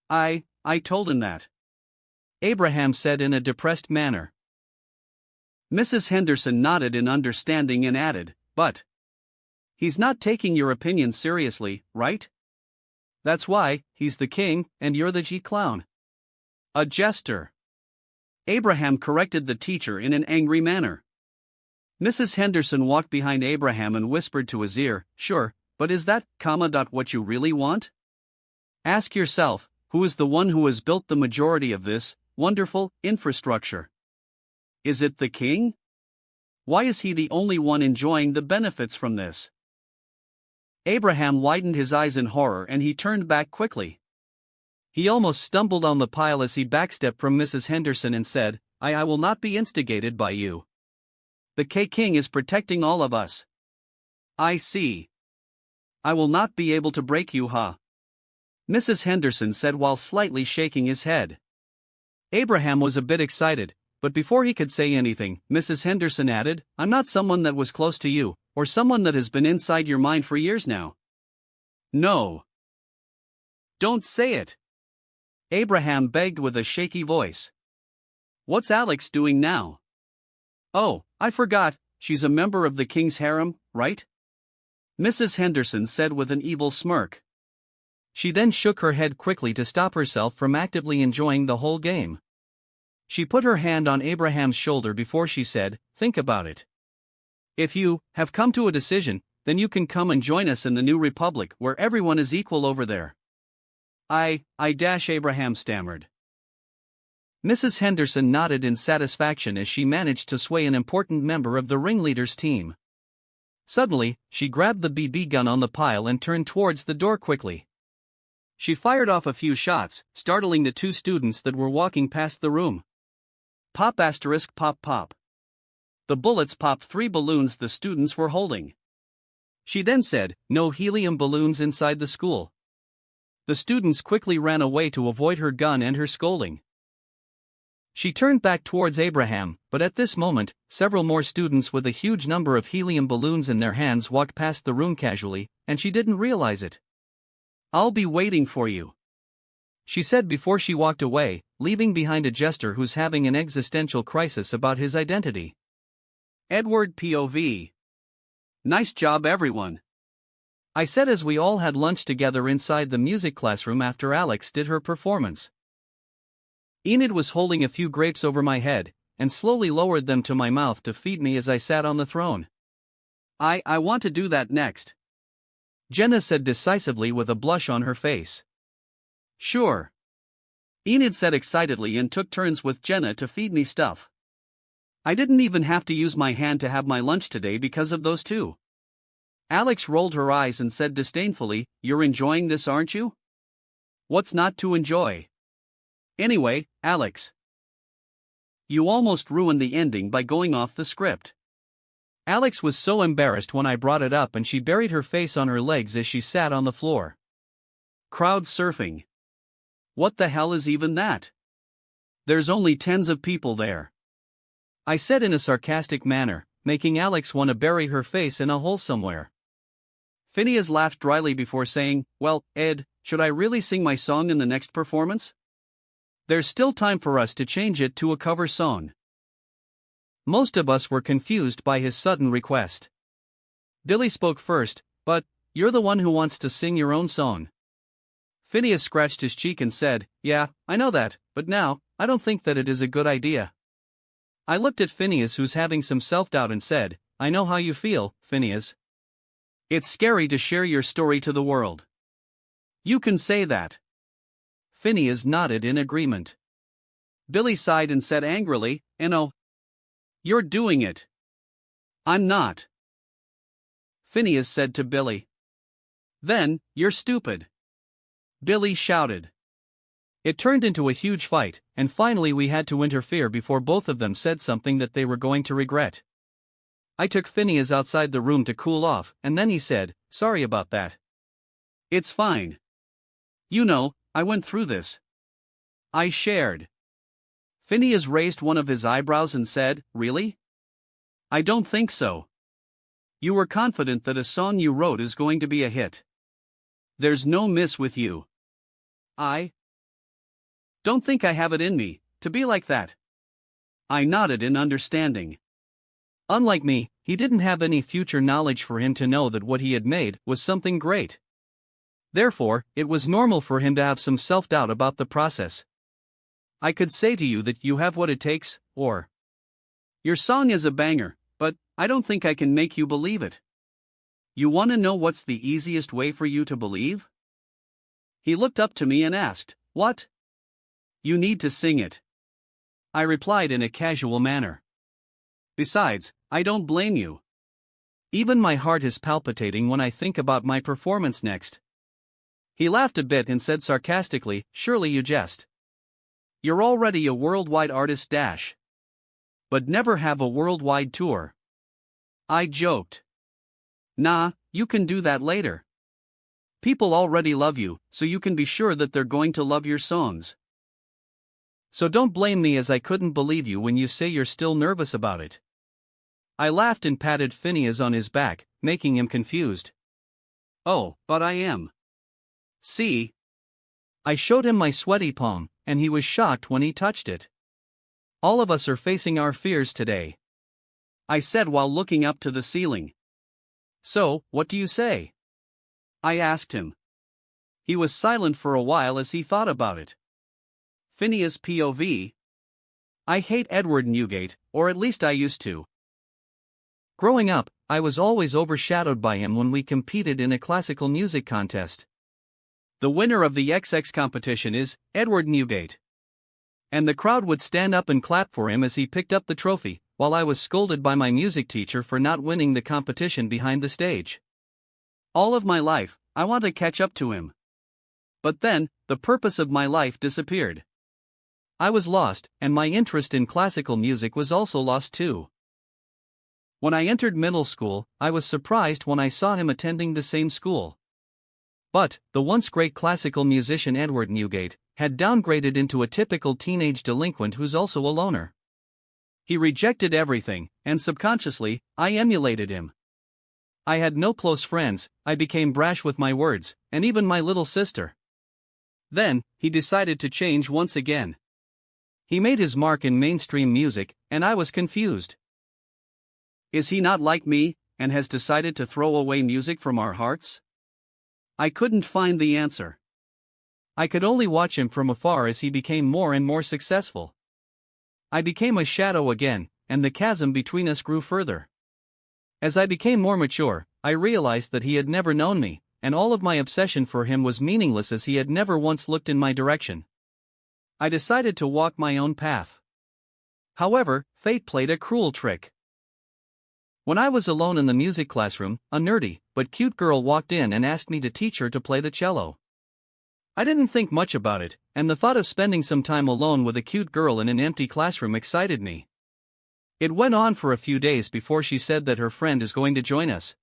I told him that," Abraham said in a depressed manner. Mrs. Henderson nodded in understanding and added, "But he's not taking your opinion seriously, right? That's why, he's the king, and you're the clown." "A jester," Abraham corrected the teacher in an angry manner. Mrs. Henderson walked behind Abraham and whispered to his ear, "Sure, but is that, what you really want? Ask yourself, who is the one who has built the majority of this wonderful infrastructure? Is it the king? Why is he the only one enjoying the benefits from this?" Abraham widened his eyes in horror and he turned back quickly. He almost stumbled on the pile as he backstepped from Mrs. Henderson and said, I will not be instigated by you. The King is protecting all of us." "I see. I will not be able to break you, huh?" Mrs. Henderson said while slightly shaking his head. Abraham was a bit excited, but before he could say anything, Mrs. Henderson added, "I'm not someone that was close to you, or someone that has been inside your mind for years now." "No. Don't say it," Abraham begged with a shaky voice. "What's Alex doing now?" "Oh, I forgot, she's a member of the king's harem, right?" Mrs. Henderson said with an evil smirk. She then shook her head quickly to stop herself from actively enjoying the whole game. She put her hand on Abraham's shoulder before she said, "Think about it. If you have come to a decision, then you can come and join us in the new republic where everyone is equal over there." Abraham stammered. Mrs. Henderson nodded in satisfaction as she managed to sway an important member of the ringleader's team. Suddenly, she grabbed the BB gun on the pile and turned towards the door quickly. She fired off a few shots, startling the two students that were walking past the room. Pop *, pop pop. The bullets popped 3 balloons the students were holding. She then said, "No helium balloons inside the school." The students quickly ran away to avoid her gun and her scolding. She turned back towards Abraham, but at this moment, several more students with a huge number of helium balloons in their hands walked past the room casually, and she didn't realize it. "I'll be waiting for you," she said before she walked away, leaving behind a jester who's having an existential crisis about his identity. Edward POV. "Nice job everyone," I said as we all had lunch together inside the music classroom after Alex did her performance. Enid was holding a few grapes over my head, and slowly lowered them to my mouth to feed me as I sat on the throne. I want to do that next," Jenna said decisively with a blush on her face. "Sure," Enid said excitedly and took turns with Jenna to feed me stuff. I didn't even have to use my hand to have my lunch today because of those two. Alex rolled her eyes and said disdainfully, "You're enjoying this, aren't you? What's not to enjoy? Anyway, Alex, you almost ruined the ending by going off the script." Alex was so embarrassed when I brought it up and she buried her face on her legs as she sat on the floor. Crowd surfing. What the hell is even that? There's only tens of people there, I said in a sarcastic manner, making Alex want to bury her face in a hole somewhere. Phineas laughed dryly before saying, "Well, Ed, should I really sing my song in the next performance? There's still time for us to change it to a cover song." Most of us were confused by his sudden request. Billy spoke first, "But, you're the one who wants to sing your own song." Phineas scratched his cheek and said, "Yeah, I know that, but now, I don't think that it is a good idea." I looked at Phineas, who's having some self-doubt, and said, "I know how you feel, Phineas. It's scary to share your story to the world. You can say that." Phineas nodded in agreement. Billy sighed and said angrily, "No. You're doing it. I'm not." Phineas said to Billy, "Then, you're stupid." Billy shouted. It turned into a huge fight, and finally we had to interfere before both of them said something that they were going to regret. I took Phineas outside the room to cool off, and then he said, "Sorry about that." "It's fine. You know, I went through this." I shared. Phineas raised one of his eyebrows and said, "Really? I don't think so. You were confident that a song you wrote is going to be a hit. There's no miss with you." I don't think I have it in me to be like that. I nodded in understanding. Unlike me, he didn't have any future knowledge for him to know that what he had made was something great. Therefore, it was normal for him to have some self-doubt about the process. I could say to you that you have what it takes, or your song is a banger, but I don't think I can make you believe it. You want to know what's the easiest way for you to believe? He looked up to me and asked, "What?" "You need to sing it." I replied in a casual manner. "Besides, I don't blame you. Even my heart is palpitating when I think about my performance next." He laughed a bit and said sarcastically, "Surely you jest. You're already a worldwide artist dash. But never have a worldwide tour." I joked. "Nah, you can do that later. People already love you, so you can be sure that they're going to love your songs. So don't blame me, as I couldn't believe you when you say you're still nervous about it." I laughed and patted Phineas on his back, making him confused. "Oh, but I am. See?" I showed him my sweaty palm, and he was shocked when he touched it. "All of us are facing our fears today," I said while looking up to the ceiling. "So, what do you say?" I asked him. He was silent for a while as he thought about it. Phineas POV. I hate Edward Newgate, or at least I used to. Growing up, I was always overshadowed by him when we competed in a classical music contest. The winner of the XX competition is Edward Newgate. And the crowd would stand up and clap for him as he picked up the trophy, while I was scolded by my music teacher for not winning the competition behind the stage. All of my life, I want to catch up to him. But then, the purpose of my life disappeared. I was lost, and my interest in classical music was also lost too. When I entered middle school, I was surprised when I saw him attending the same school. But, the once great classical musician Edward Newgate had downgraded into a typical teenage delinquent who's also a loner. He rejected everything, and subconsciously, I emulated him. I had no close friends, I became brash with my words, and even my little sister. Then, he decided to change once again. He made his mark in mainstream music, and I was confused. Is he not like me, and has decided to throw away music from our hearts? I couldn't find the answer. I could only watch him from afar as he became more and more successful. I became a shadow again, and the chasm between us grew further. As I became more mature, I realized that he had never known me, and all of my obsession for him was meaningless as he had never once looked in my direction. I decided to walk my own path. However, fate played a cruel trick. When I was alone in the music classroom, a nerdy, but cute girl walked in and asked me to teach her to play the cello. I didn't think much about it, and the thought of spending some time alone with a cute girl in an empty classroom excited me. It went on for a few days before she said that her friend is going to join us.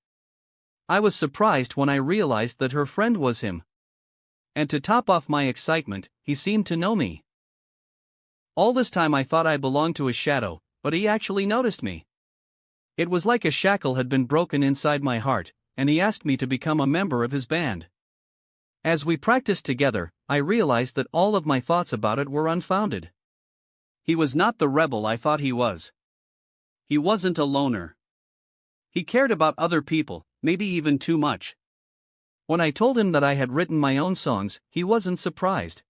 I was surprised when I realized that her friend was him. And to top off my excitement, he seemed to know me. All this time I thought I belonged to his shadow, but he actually noticed me. It was like a shackle had been broken inside my heart, and he asked me to become a member of his band. As we practiced together, I realized that all of my thoughts about it were unfounded. He was not the rebel I thought he was. He wasn't a loner. He cared about other people, maybe even too much. When I told him that I had written my own songs, he wasn't surprised.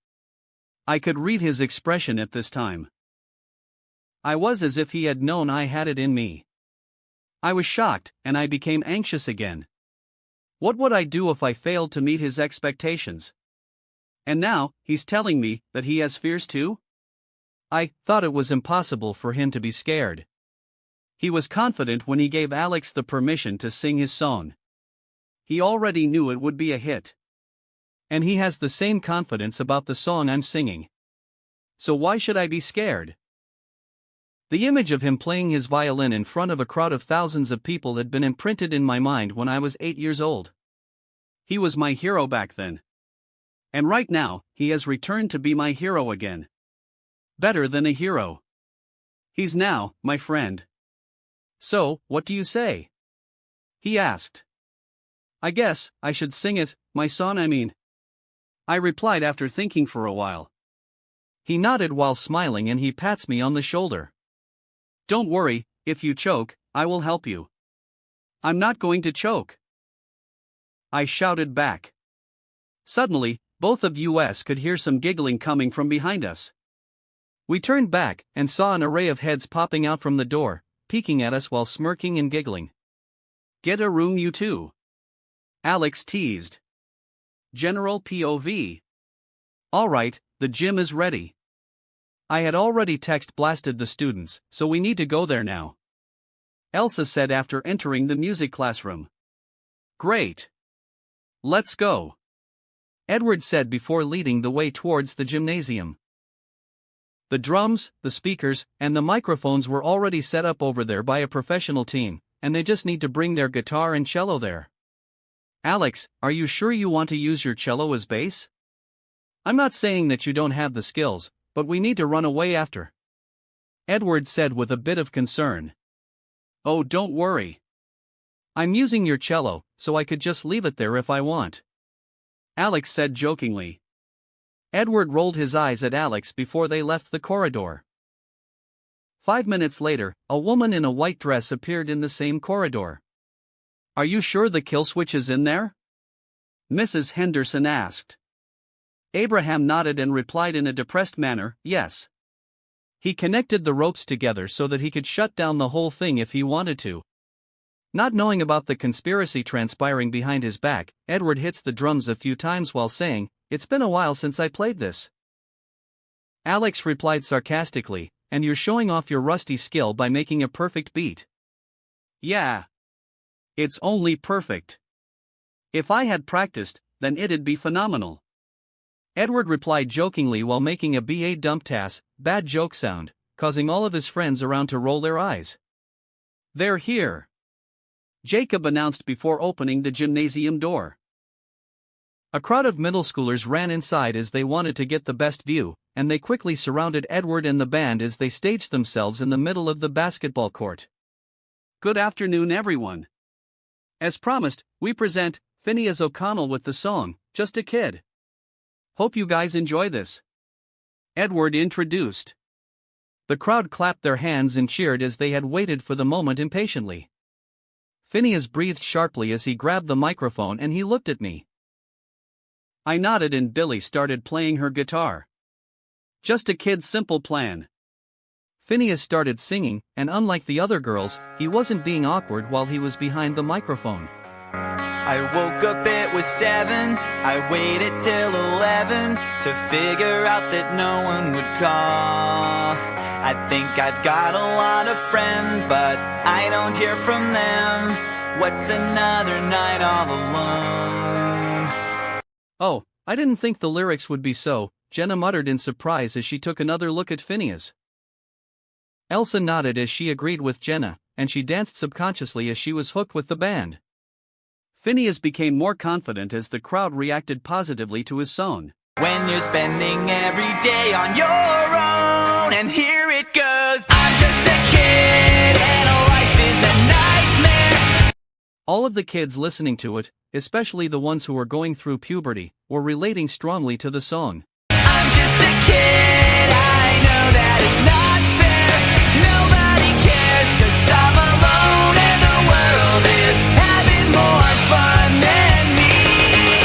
I could read his expression at this time. I was as if he had known I had it in me. I was shocked, and I became anxious again. What would I do if I failed to meet his expectations? And now, he's telling me that he has fears too? I thought it was impossible for him to be scared. He was confident when he gave Alex the permission to sing his song. He already knew it would be a hit. And he has the same confidence about the song I'm singing. So why should I be scared? The image of him playing his violin in front of a crowd of thousands of people had been imprinted in my mind when I was 8 years old. He was my hero back then. And right now, he has returned to be my hero again. Better than a hero. He's now my friend. So, what do you say? He asked. I guess I should sing it, my song I mean. I replied after thinking for a while. He nodded while smiling and he pats me on the shoulder. Don't worry, if you choke, I will help you. I'm not going to choke. I shouted back. Suddenly, both of us could hear some giggling coming from behind us. We turned back and saw an array of heads popping out from the door, peeking at us while smirking and giggling. Get a room you two. Alex teased. General POV. Alright, the gym is ready. I had already text-blasted the students, so we need to go there now. Elsa said after entering the music classroom. Great. Let's go. Edward said before leading the way towards the gymnasium. The drums, the speakers, and the microphones were already set up over there by a professional team, and they just need to bring their guitar and cello there. Alex, are you sure you want to use your cello as bass? I'm not saying that you don't have the skills, but we need to run away after. Edward said with a bit of concern. Oh, don't worry. I'm using your cello, so I could just leave it there if I want. Alex said jokingly. Edward rolled his eyes at Alex before they left the corridor. 5 minutes later, a woman in a white dress appeared in the same corridor. Are you sure the kill switch is in there? Mrs. Henderson asked. Abraham nodded and replied in a depressed manner, yes. He connected the ropes together so that he could shut down the whole thing if he wanted to. Not knowing about the conspiracy transpiring behind his back, Edward hits the drums a few times while saying, It's been a while since I played this. Alex replied sarcastically, and you're showing off your rusty skill by making a perfect beat. Yeah. It's only perfect. If I had practiced, then it'd be phenomenal. Edward replied jokingly while making a BA dump tass, bad joke sound, causing all of his friends around to roll their eyes. They're here. Jacob announced before opening the gymnasium door. A crowd of middle schoolers ran inside as they wanted to get the best view, and they quickly surrounded Edward and the band as they staged themselves in the middle of the basketball court. Good afternoon, everyone. As promised, we present Phineas O'Connell with the song, Just a Kid. Hope you guys enjoy this. Edward introduced. The crowd clapped their hands and cheered as they had waited for the moment impatiently. Phineas breathed sharply as he grabbed the microphone and he looked at me. I nodded and Billy started playing her guitar. Just a kid's simple plan. Phineas started singing, and unlike the other girls, he wasn't being awkward while he was behind the microphone. I woke up, it was 7, I waited till 11 to figure out that no one would call. I think I've got a lot of friends, but I don't hear from them. What's another night all alone? Oh, I didn't think the lyrics would be so, Jenna muttered in surprise as she took another look at Phineas. Elsa nodded as she agreed with Jenna, and she danced subconsciously as she was hooked with the band. Phineas became more confident as the crowd reacted positively to his song. When you're spending every day on your own, and here it goes, I'm just a kid, and life is a nightmare. All of the kids listening to it, especially the ones who were going through puberty, were relating strongly to the song. I'm just a kid, I know that it's not fair. Nobody cares, 'cause I'm alone, and the world is having more fun than me.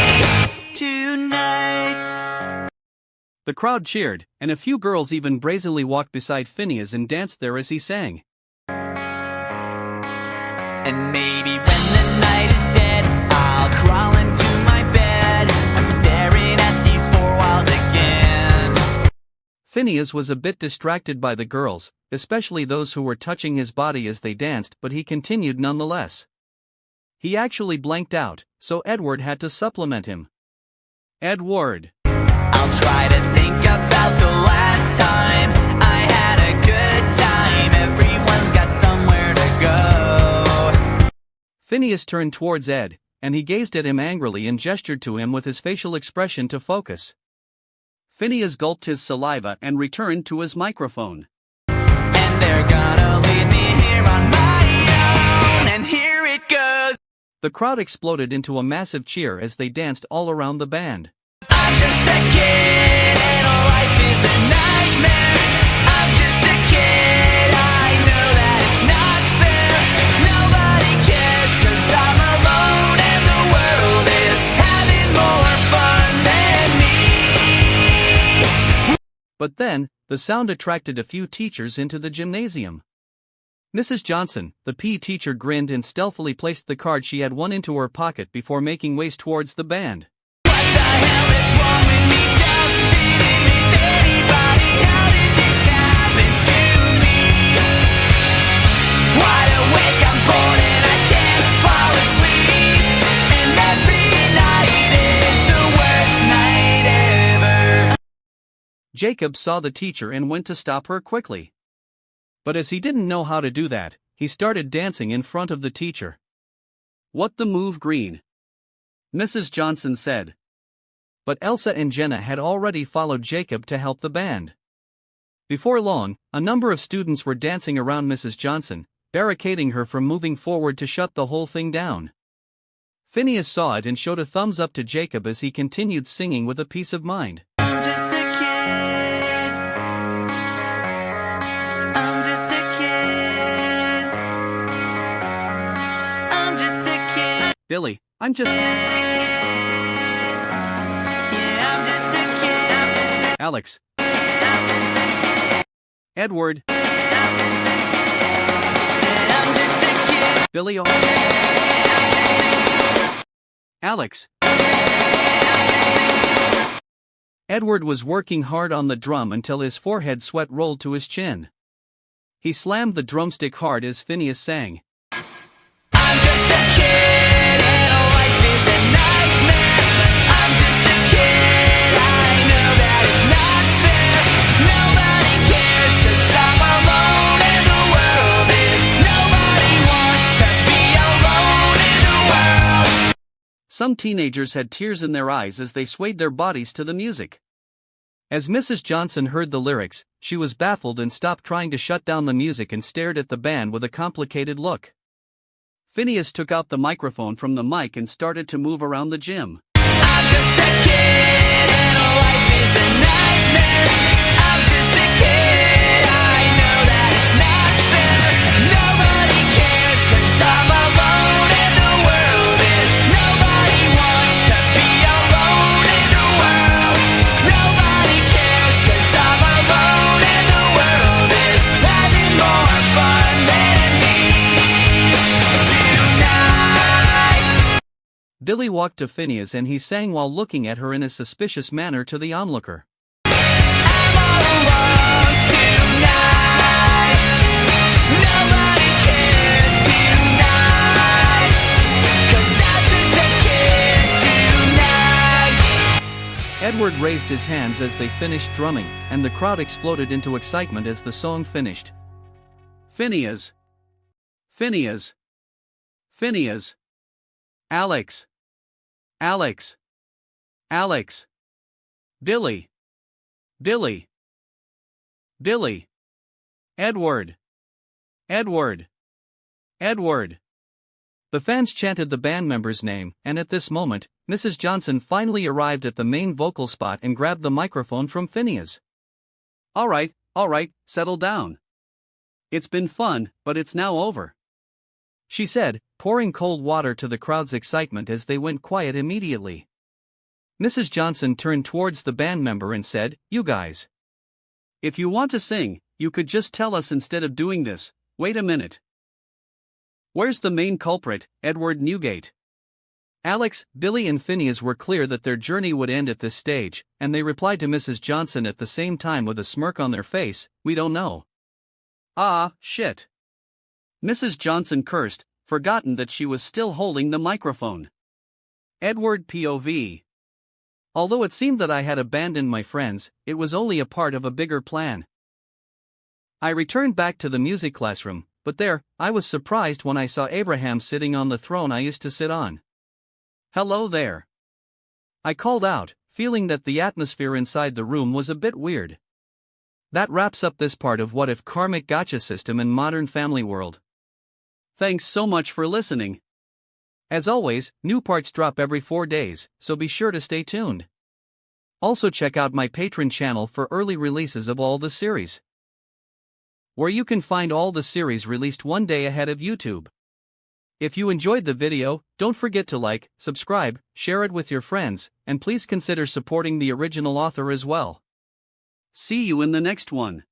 The crowd cheered, and a few girls even brazenly walked beside Phineas and danced there as he sang. And maybe when the night is dead, I'll crawl into my bed. I'm staring at these four walls again. Phineas was a bit distracted by the girls, especially those who were touching his body as they danced, but he continued nonetheless. He actually blanked out, so Edward had to supplement him. Edward. I'll try to think about the last time I had a good time. Everyone's got somewhere to go. Phineas turned towards Ed, and he gazed at him angrily and gestured to him with his facial expression to focus. Phineas gulped his saliva and returned to his microphone. And they're gonna leave me here on my own. And here it goes. The crowd exploded into a massive cheer as they danced all around the band. I'm just a kid and life is a nightmare. I'm just a kid, I know that it's not fair. Nobody cares 'cause I'm alone and the world is having more fun than me. But then, the sound attracted a few teachers into the gymnasium. Mrs. Johnson, the PE teacher, grinned and stealthily placed the card she had won into her pocket before making way towards the band. What the hell is wrong with me? Don't fit in with anybody. How did this happen to me? Wide awake, I'm bored and I can't fall asleep. And every night is the worst night ever. Jacob saw the teacher and went to stop her quickly. But as he didn't know how to do that, he started dancing in front of the teacher. "What the move, Green?" Mrs. Johnson said. But Elsa and Jenna had already followed Jacob to help the band. Before long, a number of students were dancing around Mrs. Johnson, barricading her from moving forward to shut the whole thing down. Phineas saw it and showed a thumbs up to Jacob as he continued singing with a peace of mind. I'm just a kid. I'm just a kid. I'm just a kid. Billy, I'm just... Yeah, I'm just a kid. Alex. Edward. I'm just a kid. Billy. Alex. Edward was working hard on the drum until his forehead sweat rolled to his chin. He slammed the drumstick hard as Phineas sang. I'm just a kid and life is a nightmare. I'm just a kid, I know that it's not fair. Nobody cares 'cause I'm alone and the world is. Nobody wants to be alone in the world. Some teenagers had tears in their eyes as they swayed their bodies to the music. As Mrs. Johnson heard the lyrics, she was baffled and stopped trying to shut down the music and stared at the band with a complicated look. Phineas took out the microphone from the mic and started to move around the gym. I'm just a kid and life is a nightmare. I'm just a kid, I know that it's not fair. Nobody cares 'cause I'm alone and the world is. Nobody wants to be alone in the world. Nobody cares 'cause I'm alone and the world is having more fun than me tonight. Billy walked to Phineas and he sang while looking at her in a suspicious manner to the onlooker. I'm all alone tonight. Nobody cares tonight. 'Cause I'm just a kid tonight. Edward raised his hands as they finished drumming, and the crowd exploded into excitement as the song finished. Phineas. Phineas. Phineas. Alex. Alex. Alex. Billy. Billy. Billy. Edward. Edward. Edward. The fans chanted the band member's name, and at this moment, Mrs. Johnson finally arrived at the main vocal spot and grabbed the microphone from Phineas. All right, settle down. It's been fun, but it's now over," she said, pouring cold water to the crowd's excitement as they went quiet immediately. Mrs. Johnson turned towards the band member and said, "You guys. If you want to sing, you could just tell us instead of doing this. Wait a minute. Where's the main culprit, Edward Newgate?" Alex, Billy and Phineas were clear that their journey would end at this stage, and they replied to Mrs. Johnson at the same time with a smirk on their face, "We don't know." Ah, shit. Mrs. Johnson cursed, forgotten that she was still holding the microphone. Edward POV. Although it seemed that I had abandoned my friends, it was only a part of a bigger plan. I returned back to the music classroom, but there, I was surprised when I saw Abraham sitting on the throne I used to sit on. "Hello there." I called out, feeling that the atmosphere inside the room was a bit weird. That wraps up this part of What If Karmic Gacha System in Modern Family World. Thanks so much for listening. As always, new parts drop every 4 days, so be sure to stay tuned. Also check out my Patreon channel for early releases of all the series, where you can find all the series released one day ahead of YouTube. If you enjoyed the video, don't forget to like, subscribe, share it with your friends, and please consider supporting the original author as well. See you in the next one.